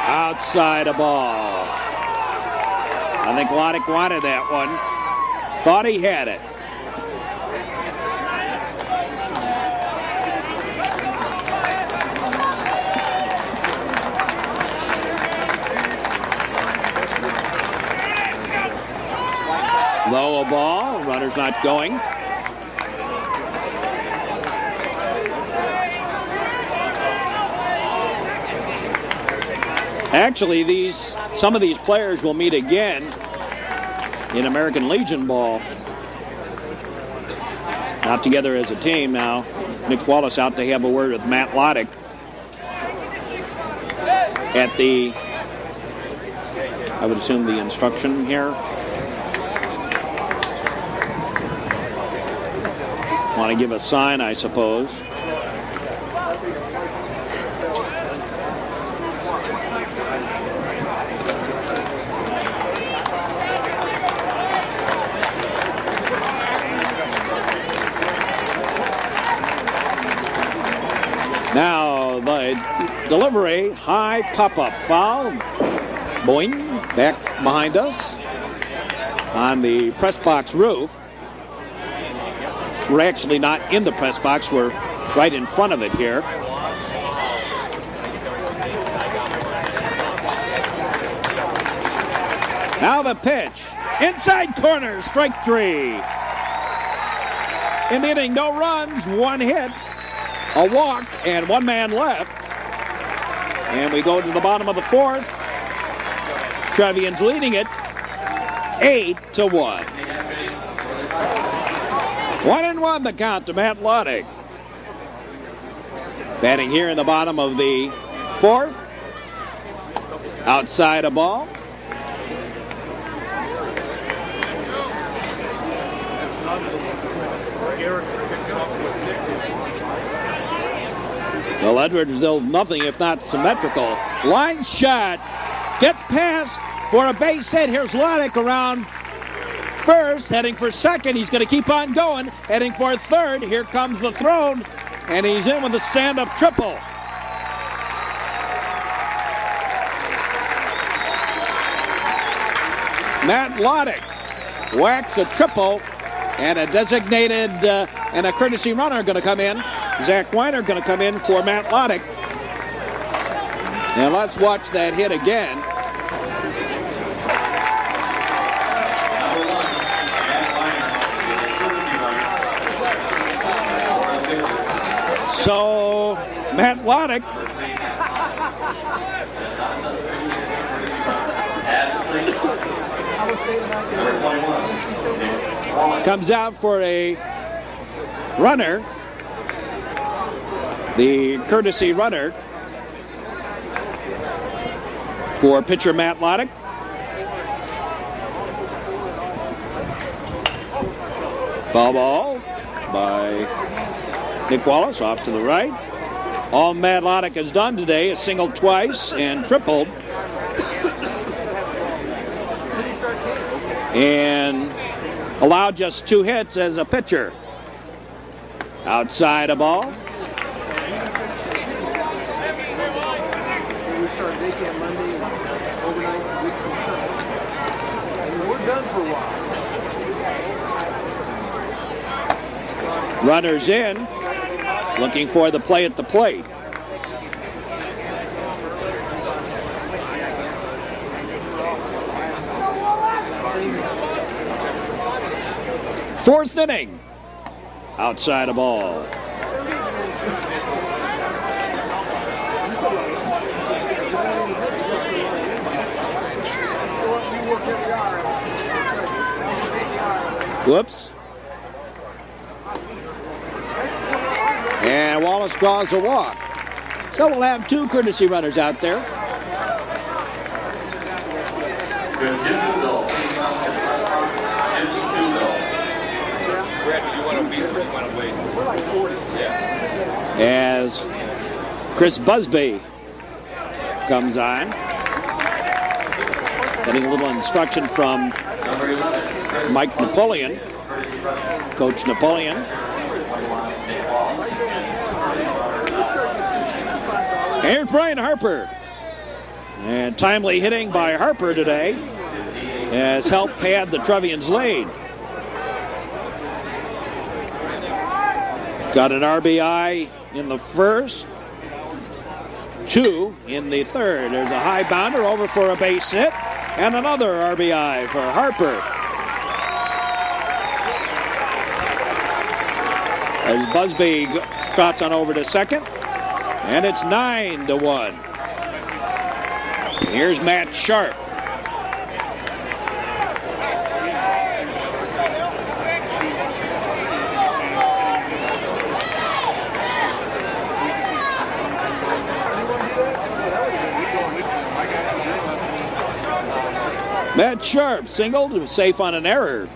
Outside a ball. I think Loddick wanted that one. Thought he had it. Low a ball, runner's not going. Actually, some of these players will meet again in American Legion ball. Out together as a team now. Nick Wallace out to have a word with Matt Loddick at the, I would assume, the instruction here. Want to give a sign, I suppose. Now the delivery, high pop-up foul. Boing, back behind us on the press box roof. We're actually not in the press box. We're right in front of it here. Now the pitch. Inside corner, strike three. In the inning, no runs, one hit, a walk, and one man left. And we go to the bottom of the fourth. Trevians leading it 8-1. 1-1 the count to Matt Loddick. Batting here in the bottom of the fourth. Outside a ball. Well, Edwardsville's nothing if not symmetrical. Line shot. Gets past for a base hit. Here's Loddick around first, heading for second. He's going to keep on going, heading for third. Here comes the throw, and he's in with a stand-up triple. Matt Loddick whacks a triple, and a designated and a courtesy runner going to come in. Zach Weiner going to come in for Matt Loddick. And let's watch that hit again. So, Matt Loddick comes out for a runner, the courtesy runner for pitcher Matt Loddick. Foul ball by Nick Wallace off to the right. All Matt Loddick has done today is singled twice and tripled. And allowed just 2 hits as a pitcher. Outside a ball. We start daycamp Monday and overnight week from Sunday. And we're done for a while. Runners in, looking for the play at the plate. Fourth inning. Outside a ball. Whoops. And Wallace draws a walk. So we'll have 2 courtesy runners out there. As Chris Busby comes on, getting a little instruction from Mike Napoleon, Coach Napoleon. Here's Brian Harper. And timely hitting by Harper today has helped pad the Trevians lead. Got an RBI in the first, 2 in the third. There's a high bounder over for a base hit, and another RBI for Harper. As Busby trots on over to second, and it's 9-1. Here's Matt Sharp. Matt Sharp singled, safe on an error.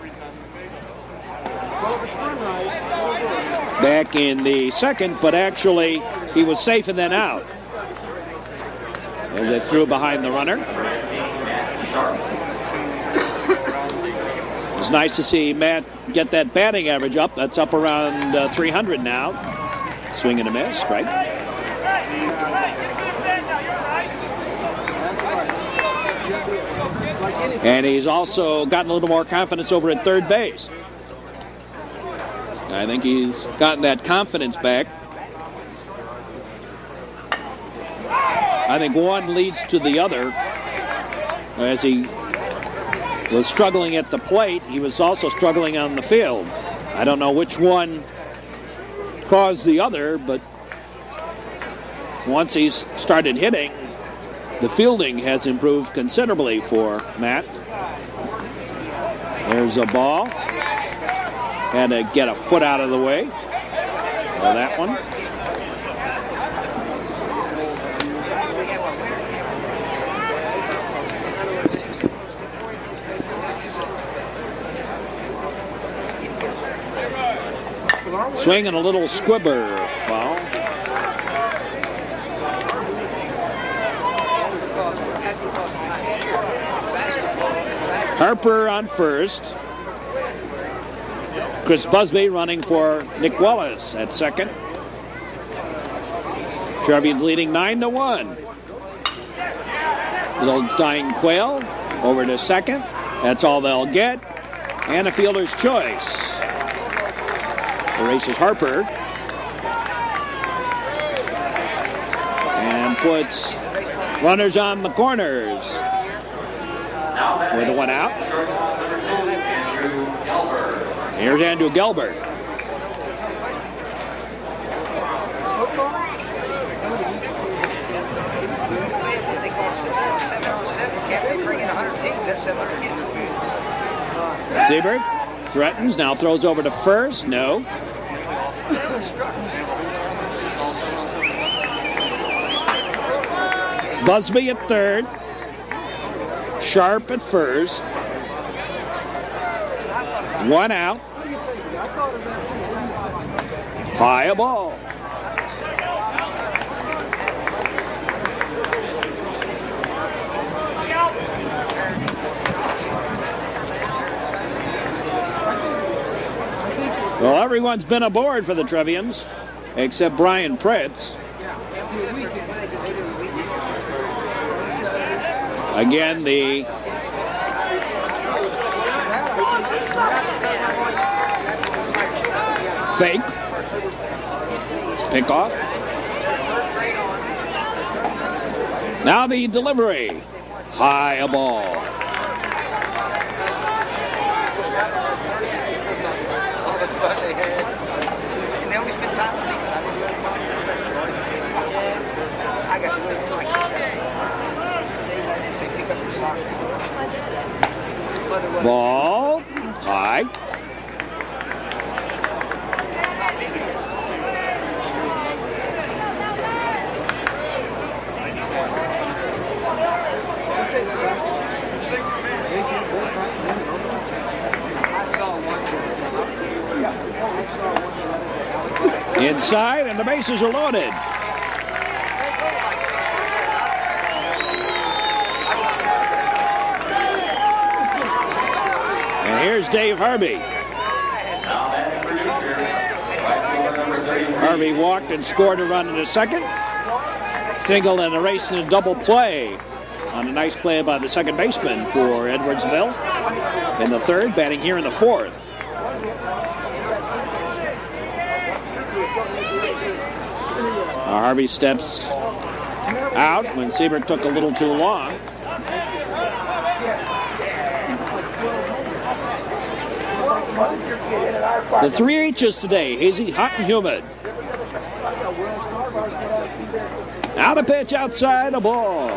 Well, if it's run right, back in the second, but actually he was safe and then out. And they threw behind the runner. It's nice to see Matt get that batting average up. That's up around 300 now. Swing and a miss, right? And he's also gotten a little more confidence over at third base. I think he's gotten that confidence back. I think one leads to the other. As he was struggling at the plate, he was also struggling on the field. I don't know which one caused the other, but once he's started hitting, the fielding has improved considerably for Matt. There's a ball. Had to get a foot out of the way for that one. Swing and a little squibber, foul. Harper on first. Chris Busby running for Nick Wallace at second. Trevians leading 9-1. Little dying quail over to second. That's all they'll get. And a fielder's choice. Erases Harper. And puts runners on the corners. With one out. Here's Andrew Gelbert. Siebert threatens, now throws over to first. No. Busby at third. Sharp at first. One out. High a ball. Well, everyone's been aboard for the Trevians, except Brian Pretz. Again, the fake pick off. Now the delivery. High a ball. Ball high. Inside, and the bases are loaded. And here's Dave Harvey. Harvey walked and scored a run in the second. Single and a race and a double play on a nice play by the second baseman for Edwardsville in the third, batting here in the fourth. Harvey steps out when Siebert took a little too long. The 3 H's today, hazy, hot, and humid. Now the pitch outside, a ball.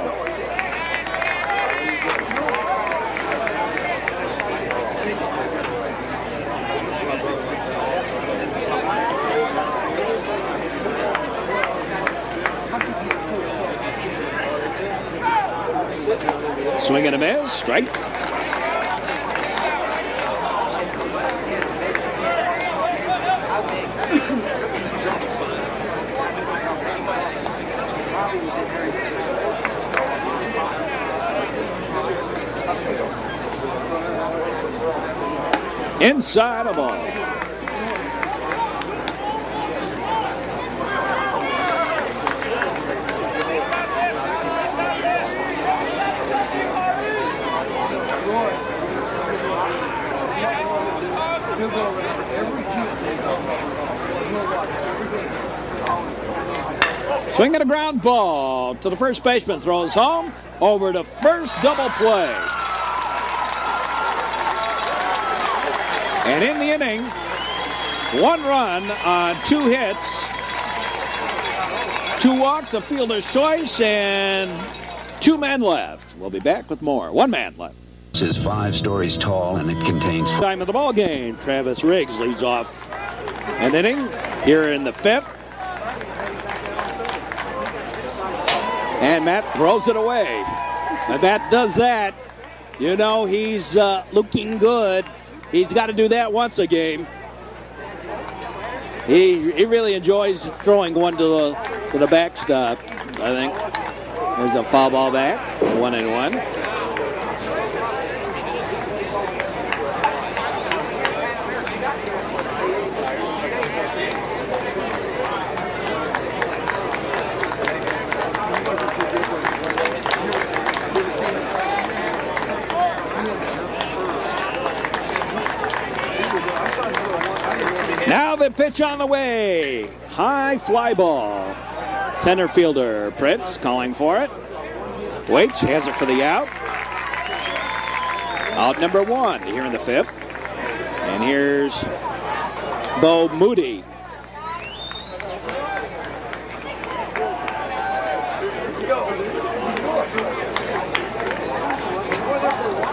Swing and a miss, strike. Inside a ball. Swinging a ground ball to the first baseman, throws home, over to first, double play. And in the inning, 1 run on 2 hits, 2 walks, a fielder's choice, and 2 men left. We'll be back with more. 1 man left. This is 5 stories tall, and it contains... Time of the ball game. Travis Riggs leads off an inning here in the 5th. And Matt throws it away. When Matt does that, you know he's looking good. He's got to do that once a game. He really enjoys throwing one to the backstop, I think. There's a foul ball back, 1-1. Now the pitch on the way. High fly ball. Center fielder Prince calling for it. Waits, has it for the out. Out number 1 here in the 5th. And here's Bo Moody.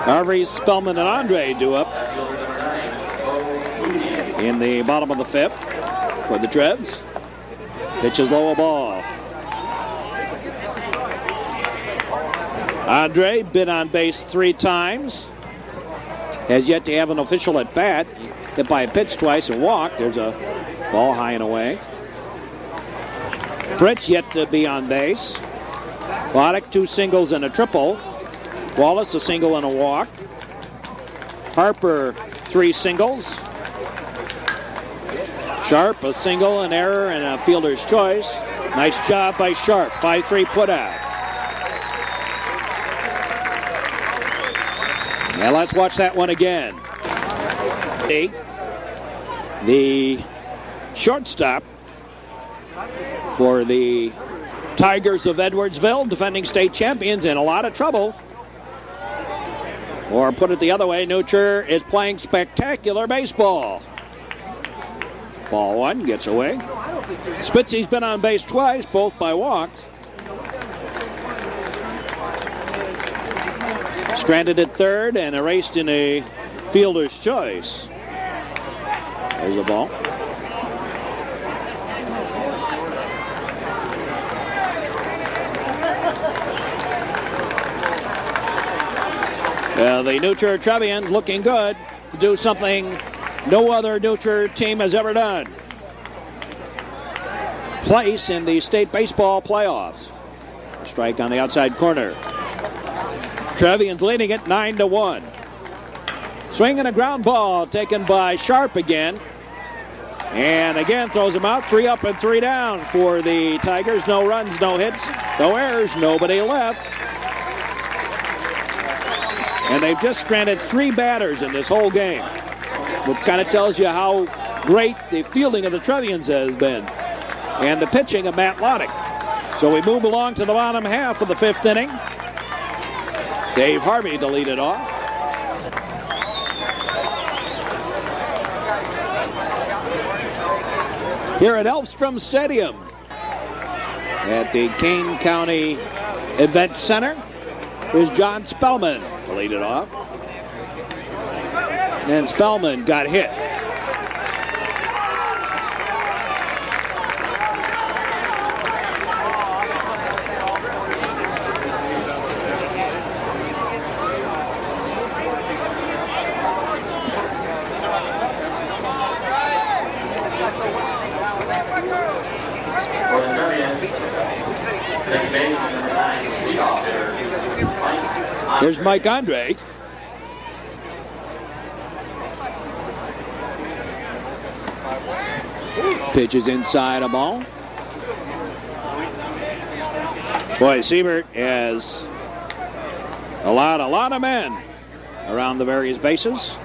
Harvey, Spellman, and Andre do up in the bottom of the 5th for the Trevs. Pitch is low, a ball. Andre been on base 3 times. Has yet to have an official at bat. Hit by a pitch twice and walked. There's a ball high and away. Fritz yet to be on base. Voddick 2 singles and a triple. Wallace a single and a walk. Harper 3 singles. Sharp, a single, an error, and a fielder's choice. Nice job by Sharp. 5-3 put out. Now let's watch that one again. The shortstop for the Tigers of Edwardsville, defending state champions, in a lot of trouble. Or put it the other way, Nutcher is playing spectacular baseball. Ball 1 gets away. Spitzy's been on base twice, both by walks. Stranded at third and erased in a fielder's choice. There's a ball. The New Trier Trevians looking good to do something no other New Trier team has ever done. Place in the state baseball playoffs. Strike on the outside corner. Trevians leading it 9-1. Swinging a ground ball taken by Sharp again. And again throws him out. 3 up and 3 down for the Tigers. No runs, no hits, no errors, nobody left. And they've just stranded 3 batters in this whole game. Which kind of tells you how great the fielding of the Trevians has been. And the pitching of Matt Loddick. So we move along to the bottom half of the 5th inning. Dave Harvey to lead it off. Here at Elfstrom Stadium at the Kane County Event Center is John Spellman to lead it off. And Spellman got hit. There's Mike Andre. Pitch is inside a ball. Boy, Siebert has a lot of men around the various bases.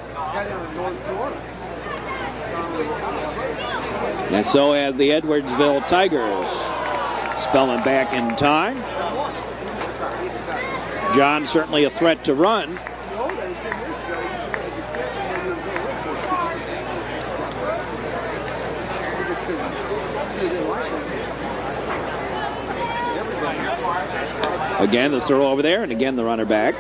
And so have the Edwardsville Tigers. Spellman back in time. John certainly a threat to run. Again, the throw over there, and again the runner back.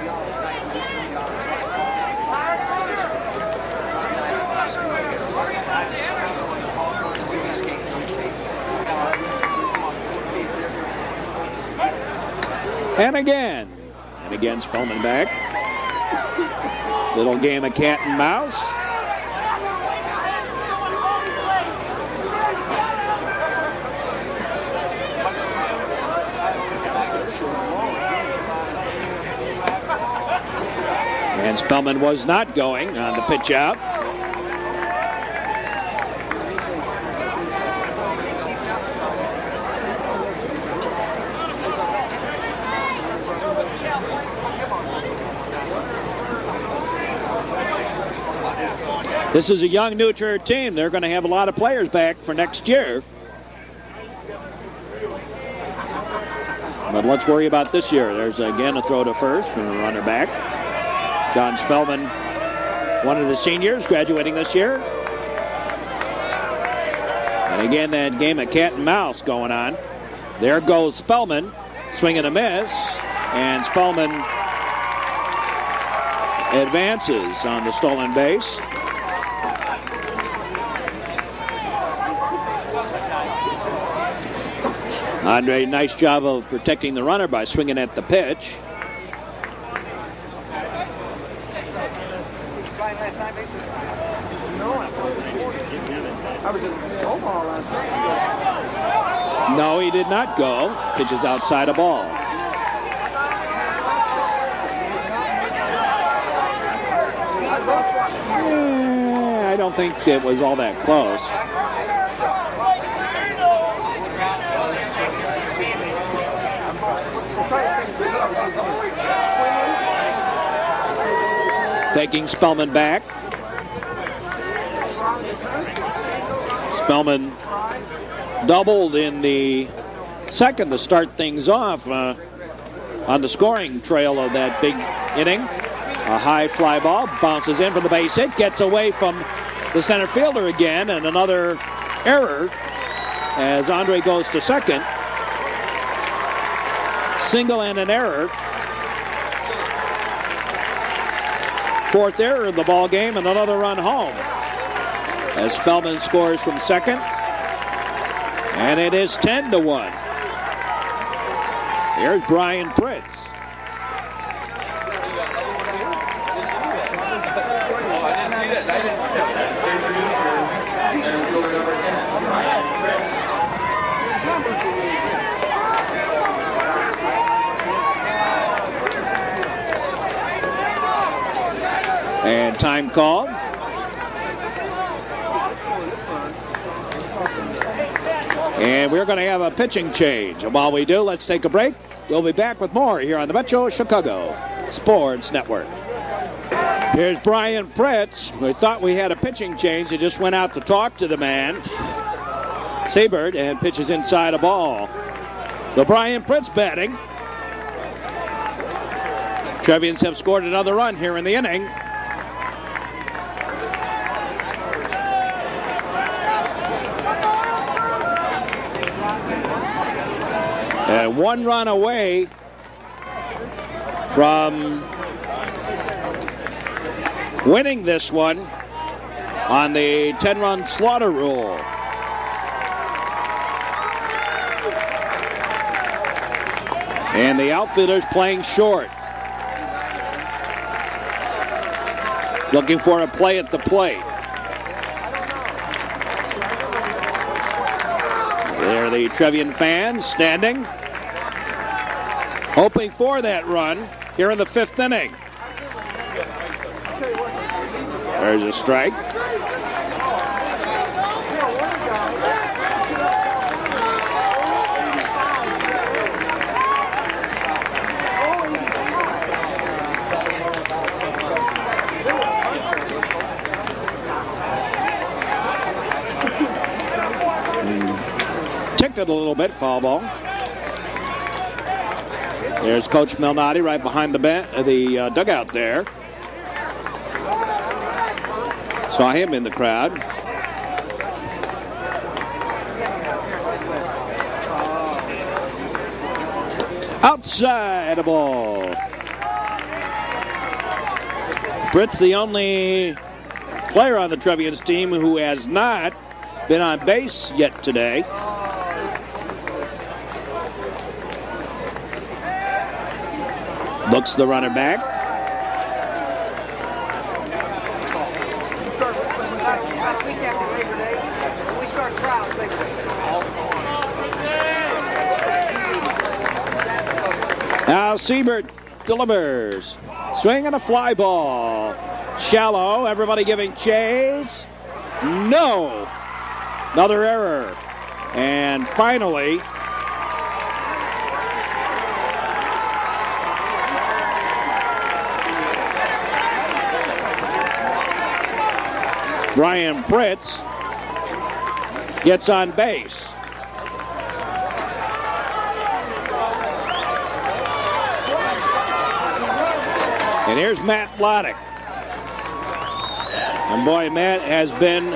And again Spellman back. Little game of cat and mouse. And Spellman was not going on the pitch out. This is a young New Trier team. They're going to have a lot of players back for next year. But let's worry about this year. There's again a throw to first from the runner back. John Spellman, one of the seniors, graduating this year. And again, that game of cat and mouse going on. There goes Spellman, swing and a miss. And Spellman advances on the stolen base. Andre, nice job of protecting the runner by swinging at the pitch. No, he did not go. Pitch is outside a ball. I don't think it was all that close. Taking Spellman back. Spellman doubled in the second to start things off on the scoring trail of that big inning. A high fly ball bounces in for the base hit, gets away from the center fielder again, and another error as Andre goes to second. Single and an error. Fourth error of the ball game and another run home as Spellman scores from second, and it is 10-1. Here's Brian Pritz. And time called. And we're going to have a pitching change. And while we do, let's take a break. We'll be back with more here on the Metro Chicago Sports Network. Here's Brian Pritz. We thought we had a pitching change. He just went out to talk to the man, Siebert, and pitches inside a ball. So Brian Pritz batting. Trevians have scored another run here in the inning. And one run away from winning this one on the 10-run slaughter rule. And the outfielder's playing short. Looking for a play at the plate. There are the Trevian fans standing, hoping for that run here in the fifth inning. There's a strike. it a little bit. Foul ball. There's Coach Malnati right behind the dugout there. Saw him in the crowd. Outside the ball. Britt's the only player on the Trevians team who has not been on base yet today. Looks the runner back. Now Siebert delivers. Swing and a fly ball. Shallow. Everybody giving chase. No. Another error. And finally, Brian Pritz gets on base. And here's Matt Bloddick. And boy, Matt has been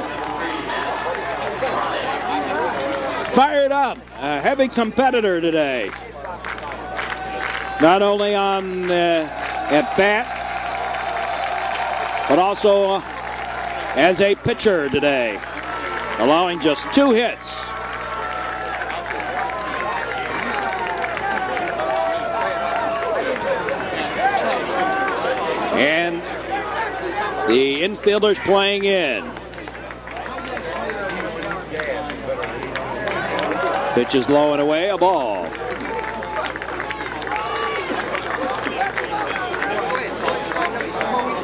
fired up. A heavy competitor today. Not only on at bat, but also as a pitcher today, allowing just 2 hits. And the infielders playing in. Pitch is low and away, a ball.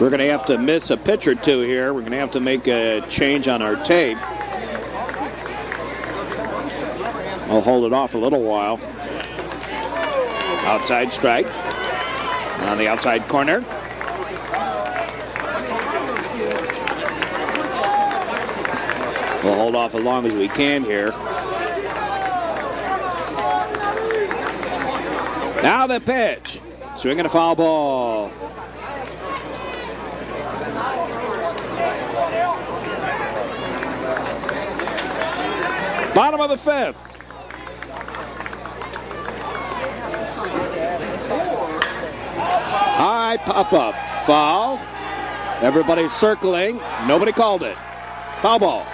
We're going to have to miss a pitch or two here. We're going to have to make a change on our tape. I'll hold it off a little while. Outside strike on the outside corner. We'll hold off as long as we can here. Now the pitch. Swinging a foul ball. Bottom of the 5th. High pop-up. Foul. Everybody's circling. Nobody called it. Foul ball.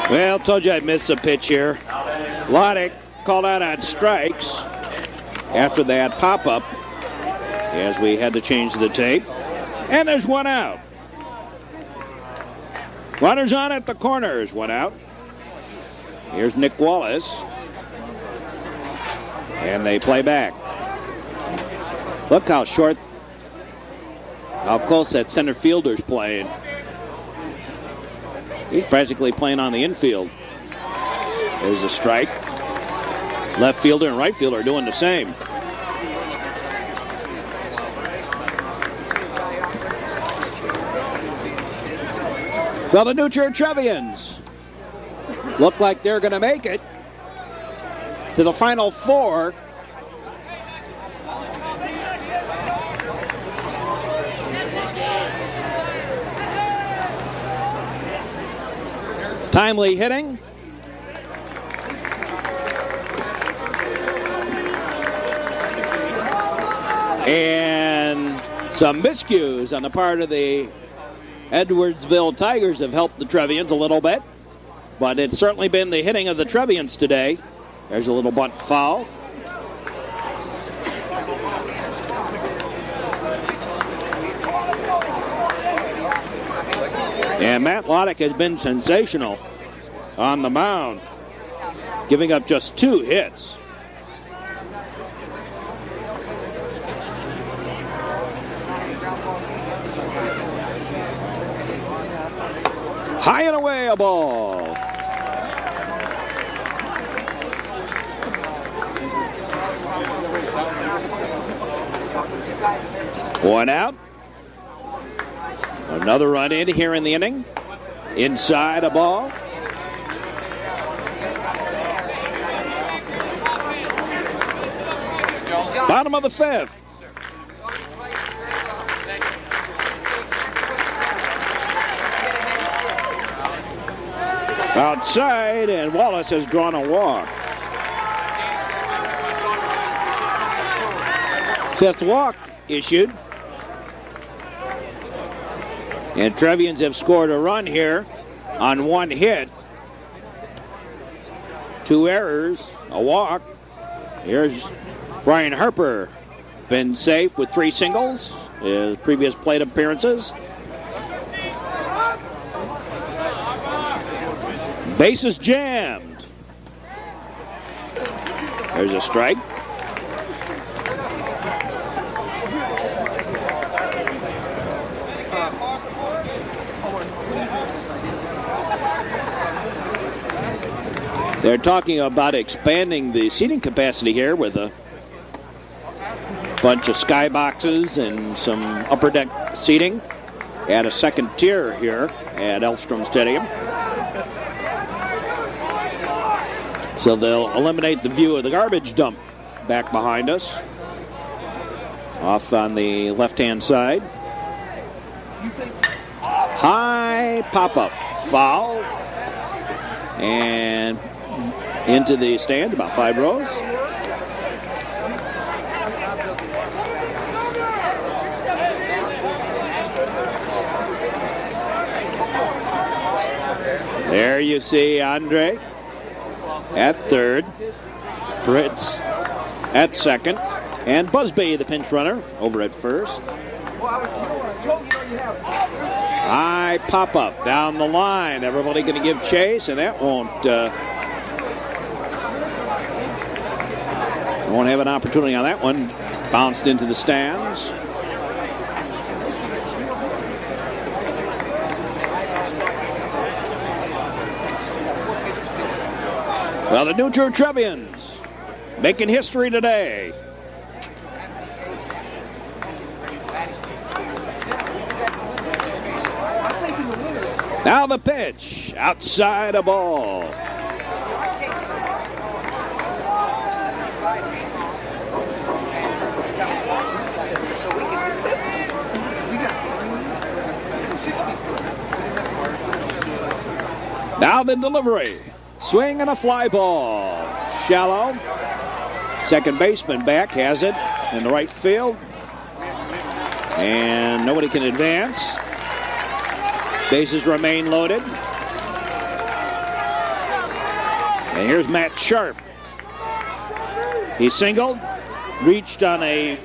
Well, told you I'd miss a pitch here. Loddick called out on strikes after that pop-up as we had to change the tape. And there's one out. Runners on at the corners. One out. Here's Nick Wallace. And they play back. Look how close that center fielder's playing. He's practically playing on the infield. There's a strike. Left fielder and right fielder are doing the same. Well, the new Trier Trevians look like they're going to make it to the Final Four. Timely hitting. And some miscues on the part of the Edwardsville Tigers have helped the Trevians a little bit. But it's certainly been the hitting of the Trevians today. There's a little bunt foul. And Matt Loddick has been sensational on the mound, giving up just 2 hits. High and away, a ball. One out. Another run in here in the inning. Inside, a ball. Bottom of the fifth. Outside, and Wallace has drawn a walk. Fifth walk issued. And Trevians have scored a run here on one hit. 2 errors, a walk. Here's Brian Harper. Been safe with 3 singles, his previous plate appearances. Bases jammed. There's a strike. They're talking about expanding the seating capacity here with a bunch of skyboxes and some upper deck seating. Add a second tier here at Elstrom Stadium. So they'll eliminate the view of the garbage dump back behind us. Off on the left-hand side. High pop-up foul. And into the stand, about 5 rows. There you see Andre at third, Fritz at second, and Busby, the pinch runner, over at first. High pop-up down the line. Everybody going to give chase, and that won't have an opportunity on that one. Bounced into the stands. Well, the new Trier Trevians making history today. Now the pitch, outside a ball. Now the delivery. Swing and a fly ball. Shallow. Second baseman back has it in the right field. And nobody can advance. Bases remain loaded. And here's Matt Sharp. He singled, reached on a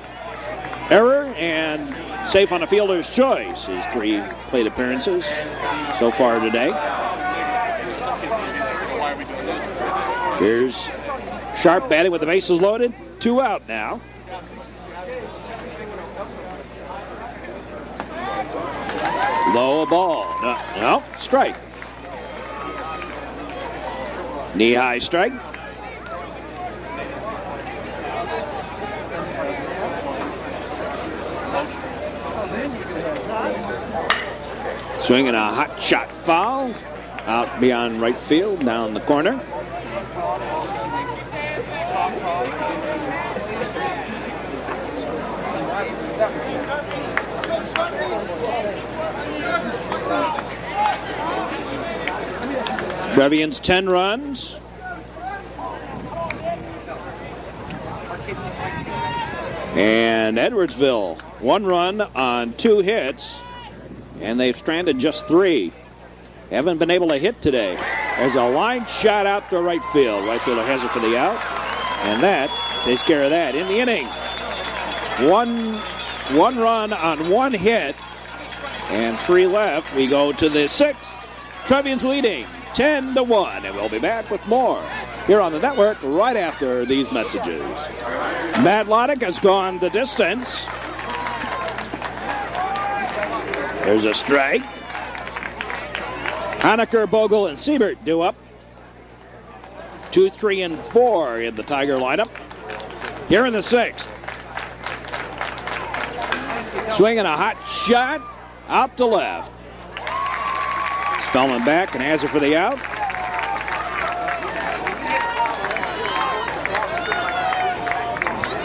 error, and safe on a fielder's choice. His 3 plate appearances so far today. Here's Sharp batting with the bases loaded. 2 out now. Low ball. No, strike. Knee-high strike. Swinging a hot shot foul. Out beyond right field, down the corner. Trevians 10 runs. And Edwardsville 1 run on 2 hits. And they've stranded just 3. Haven't been able to hit today. There's a line shot out to right field. Right fielder has it for the out. And that takes care of that. In the inning, one run on 1 hit. And 3 left. We go to the 6th. Trevians leading 10-1. And we'll be back with more here on the network right after these messages. Matt Loddick has gone the distance. There's a strike. Honecker, Bogle, and Siebert due up. 2, 3, and 4 in the Tiger lineup. Here in the 6th. Swinging a hot shot out to left. Spellman back and has it for the out.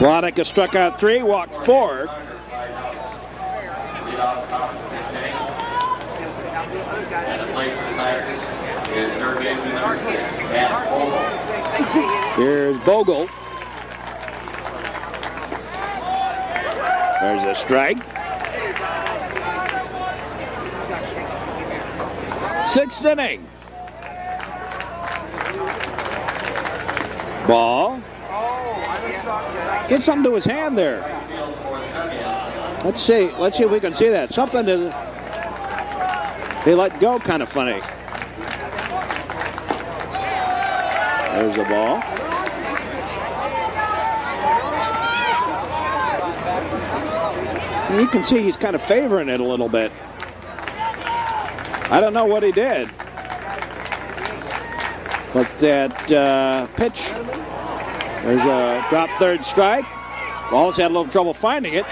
Vladeck has struck out 3, walked 4. And the plate for the Tigers is third baseman number 6, Matt Bogle. Here's Bogle. There's a strike. 6th inning. Ball. Get something to his hand there. Let's see if we can see that. Something is. They let go kind of funny. There's the ball. And you can see he's kind of favoring it a little bit. I don't know what he did. But that pitch, there's a drop third strike. Wallace had a little trouble finding it.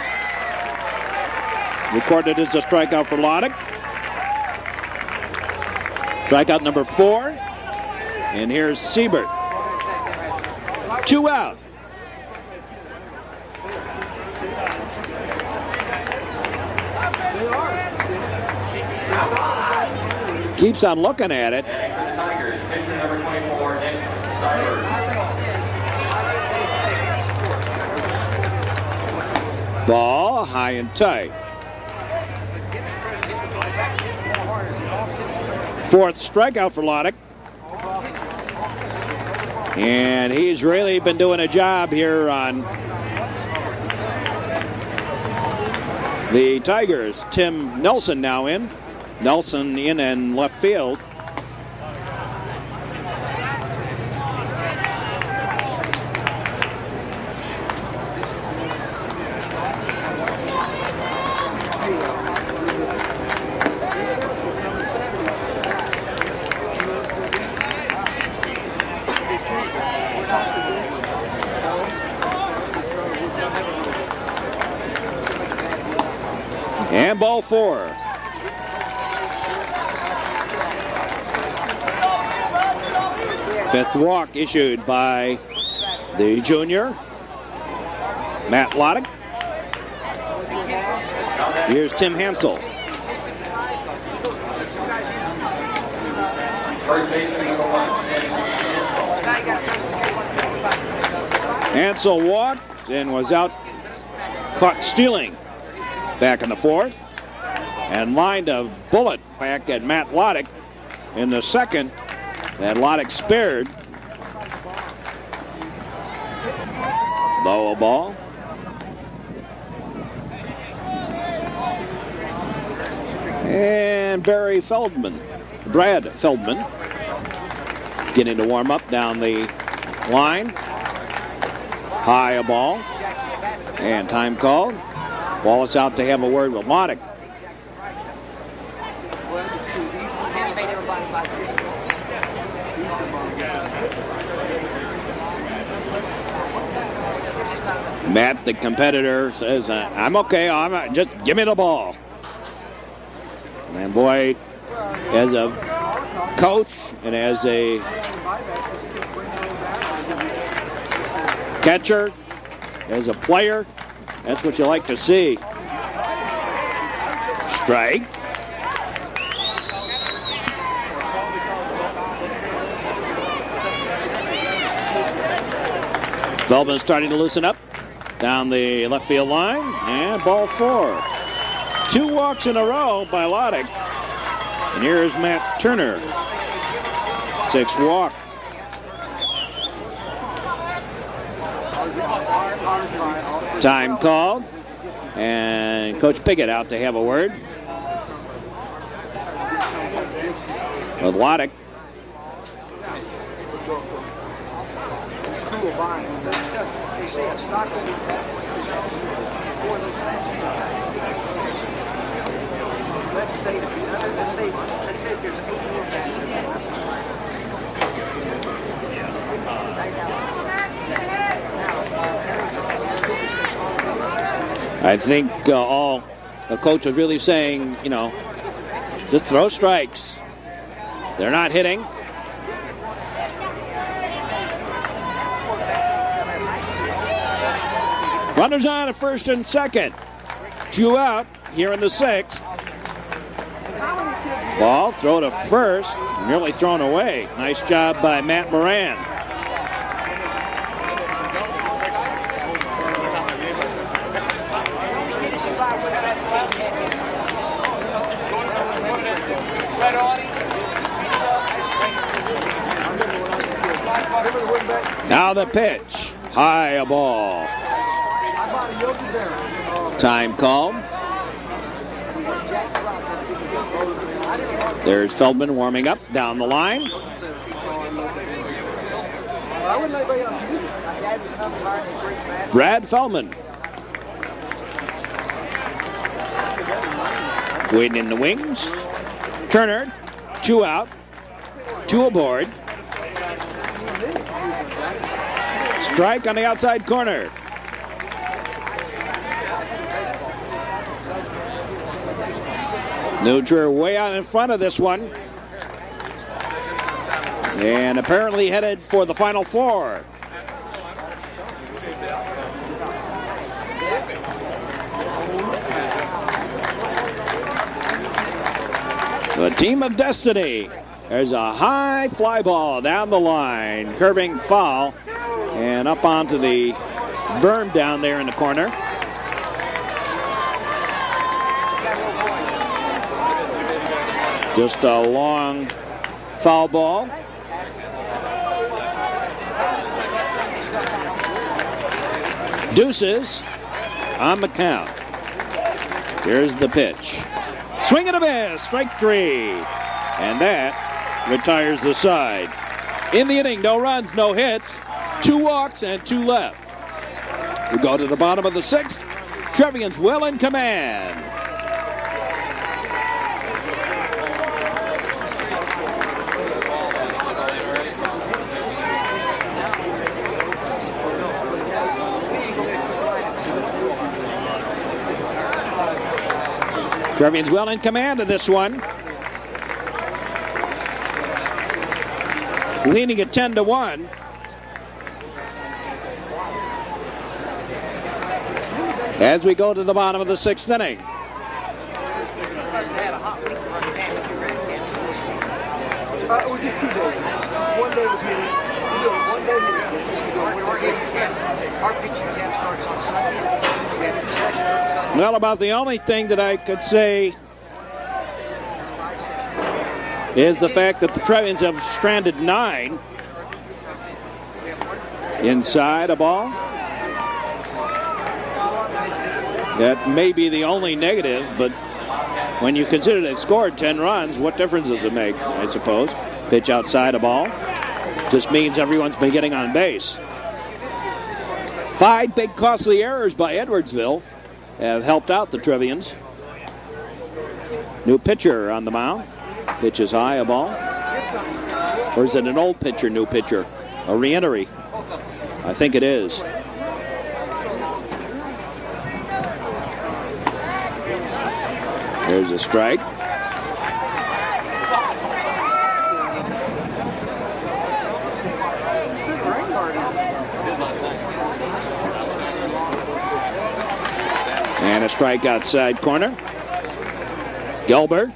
Recorded as a strikeout for Vladeck. Strikeout number 4. And here's Siebert. 2 out. Keeps on looking at it. Tigers, pitcher number 24, Nick Seibert. Ball high and tight. 4th strikeout for Vladeck. And he's really been doing a job here on the Tigers. Tim Nelson now in. Nelson in left field. And ball 4. Fifth walk issued by the junior, Matt Vladeck. Here's Tim Hansel. First baseman number 1, Hansel walked and was out, caught stealing back in the 4th, and lined a bullet back at Matt Vladeck in the 2nd. That Vladeck spared. Low ball. And Brad Feldman, getting to warm up down the line. High a ball. And time called. Wallace out to have a word with Vladeck. Matt, the competitor, says, I'm okay. Just give me the ball. And boy, as a coach and as a catcher, as a player, that's what you like to see. Strike. Feldman's starting to loosen up down the left field line, and ball 4. 2 walks in a row by Vladeck. And here's Matt Turner. 6th walk. Time called, and Coach Pickett out to have a word with Vladeck. Let's say there's 8 more batters. I think all the coach was really saying, just throw strikes. They're not hitting. Runners on at first and second. 2 out here in the 6th. Ball thrown to first, nearly thrown away. Nice job by Matt Moran. Now the pitch. High a ball. Time called. There's Feldman warming up down the line. Brad Feldman. Waiting in the wings. Turner, 2 out, 2 aboard. Strike on the outside corner. Trier way out in front of this one. And apparently headed for the Final Four. The team of destiny. There's a high fly ball down the line. Curving foul. And up onto the berm down there in the corner. Just a long foul ball. Deuces on the count. Here's the pitch. Swing and a miss, strike 3. And that retires the side. In the inning, no runs, no hits, 2 walks and 2 left. We go to the bottom of the 6th. Trevians well in command. Trevians well in command of this one. Leaning at 10-1. As we go to the bottom of the 6th inning. It was just 2 days. One day was hitting. One day hitting. We were hitting. Our pitching camp starts on Sunday. We have 2 sessions on Sunday. Well, about the only thing that I could say is the fact that the Trevians have stranded 9 inside a ball. That may be the only negative, but when you consider they've scored 10 runs, what difference does it make, I suppose? Pitch outside a ball just means everyone's been getting on base. 5 big costly errors by Edwardsville have helped out the Trevians. New pitcher on the mound. Pitch is high, a ball. Or is it an old pitcher, new pitcher? A re-entry? I think it is. There's a strike. And a strike outside corner. Gelber.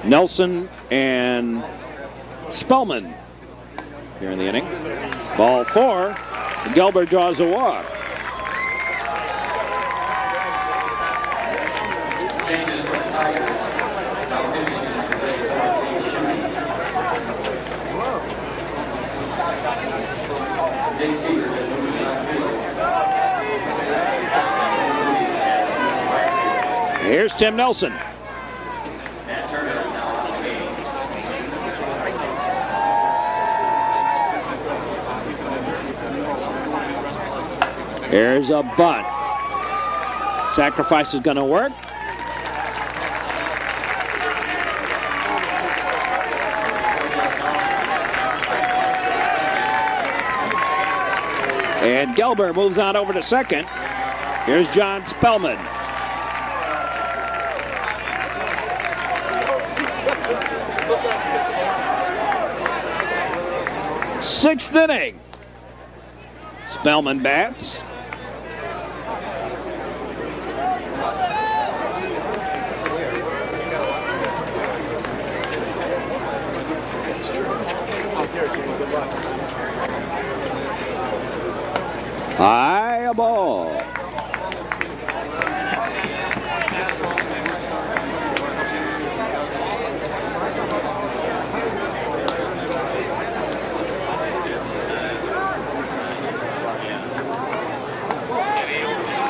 Nelson and Spellman here in the inning. Ball 4. Gelber draws a walk. Changes for the Tigers. Now pitching Jake Seaver has moved to left field. Here's Tim Nelson. Matt Turner is now on the game. Here's a bunt. Sacrifice is going to work. And Gelber moves on over to second. Here's John Spellman. Sixth inning. Spellman bats. High ball.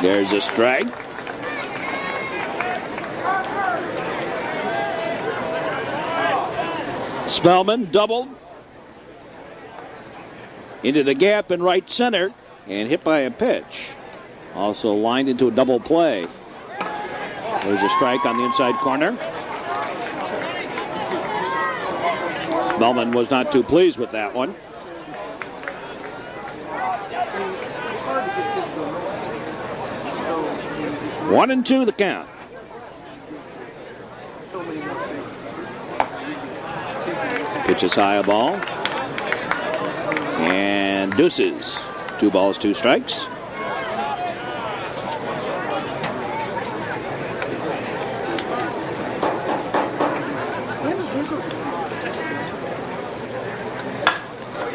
There's a strike. Spellman doubled into the gap in right center and hit by a pitch. Also lined into a double play. There's a strike on the inside corner. Spellman was not too pleased with that one. One and two the count. Pitches high a ball. And deuces. 2 balls, 2 strikes.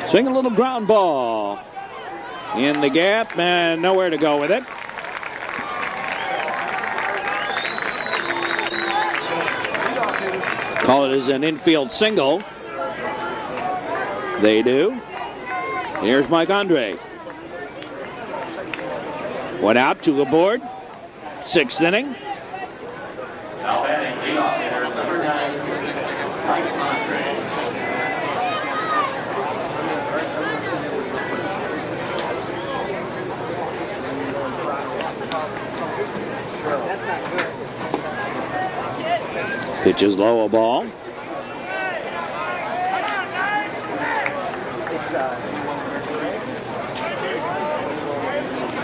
Swing a little ground ball in the gap and nowhere to go with it. Call it as an infield single. They do. And here's Mike Andre. One out, 2 aboard. 6th inning. Now batting leadoff hitter number 9, Mike Andre. Pitches low a ball.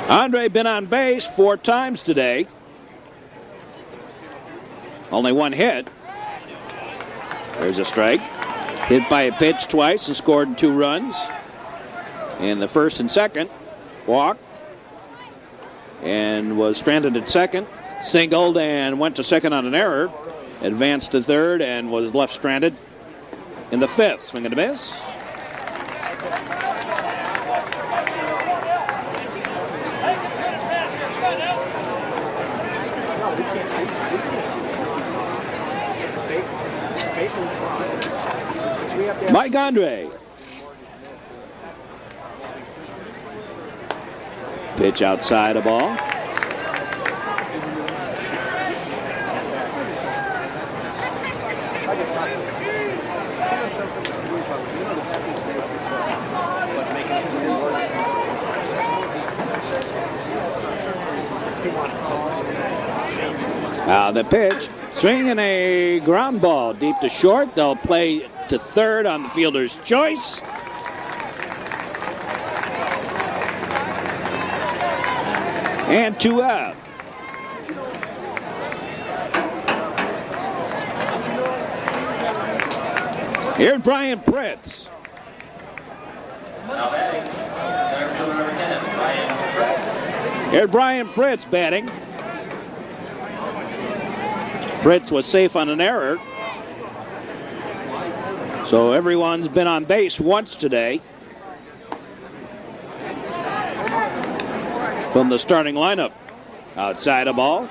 Andre been on base 4 times today. Only 1 hit. There's a strike. Hit by a pitch twice and scored 2 runs. In the first and second, walked and was stranded at second. Singled and went to second on an error. Advanced to third and was left stranded in the 5th. Swing and a miss. Mike Andre. Pitch outside a ball. The pitch, swinging a ground ball deep to short. They'll play to third on the fielder's choice. And 2 out. Here's Brian Pritz. Now batting center fielder number 10, Brian Pritz. Here's Brian Pritz batting. Pritz was safe on an error. So everyone's been on base once today from the starting lineup. Outside a ball.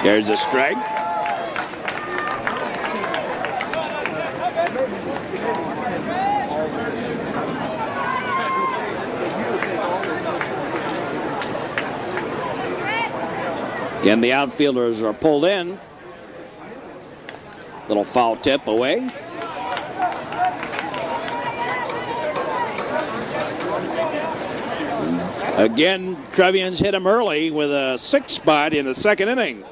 There's a strike. Again, the outfielders are pulled in. Little foul tip away. Again, Trevians hit him early with a 6 spot in the 2nd inning.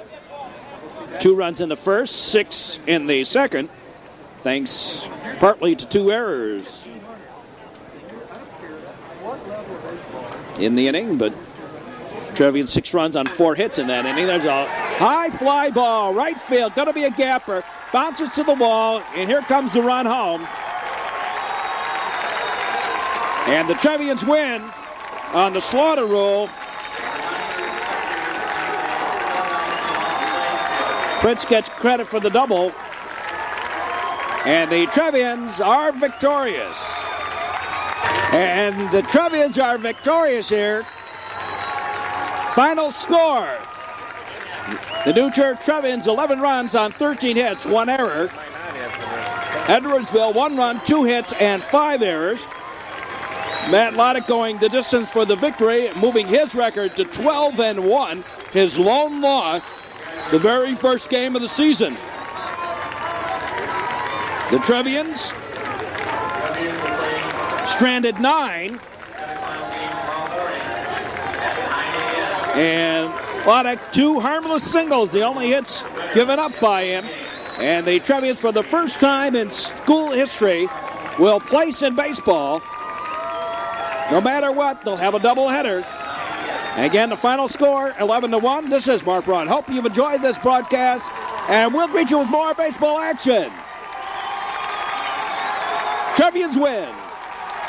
2 runs in the first, 6 in the second, thanks partly to 2 errors in the inning, but Trevians 6 runs on 4 hits in that inning. There's a high fly ball, right field, going to be a gapper. Bounces to the wall, and here comes the run home. And the Trevians win on the slaughter rule. Prince gets credit for the double. And the Trevians are victorious. And the Trevians are victorious here. Final score. The New Trier Trevians, 11 runs on 13 hits, 1 error. Edwardsville, 1 run, 2 hits, and 5 errors. Matt Loddick going the distance for the victory, moving his record to 12-1, his lone loss, the very first game of the season. The Trevians stranded 9. And Loddick, 2 harmless singles, the only hits given up by him. And the Trevians, for the first time in school history, will place in baseball. No matter what, they'll have a doubleheader. Again, the final score, 11-1. This is Mark Braun. Hope you've enjoyed this broadcast, and we'll greet you with more baseball action. Trevians win,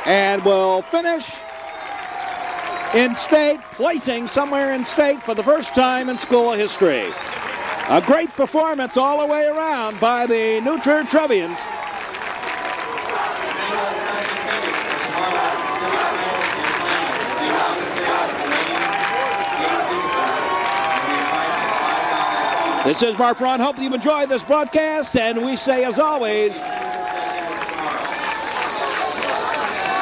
and will finish in state, placing somewhere in state for the first time in school history. A great performance all the way around by the New Trier Trevians. This is Mark Braun. Hope you've enjoyed this broadcast, and we say, as always,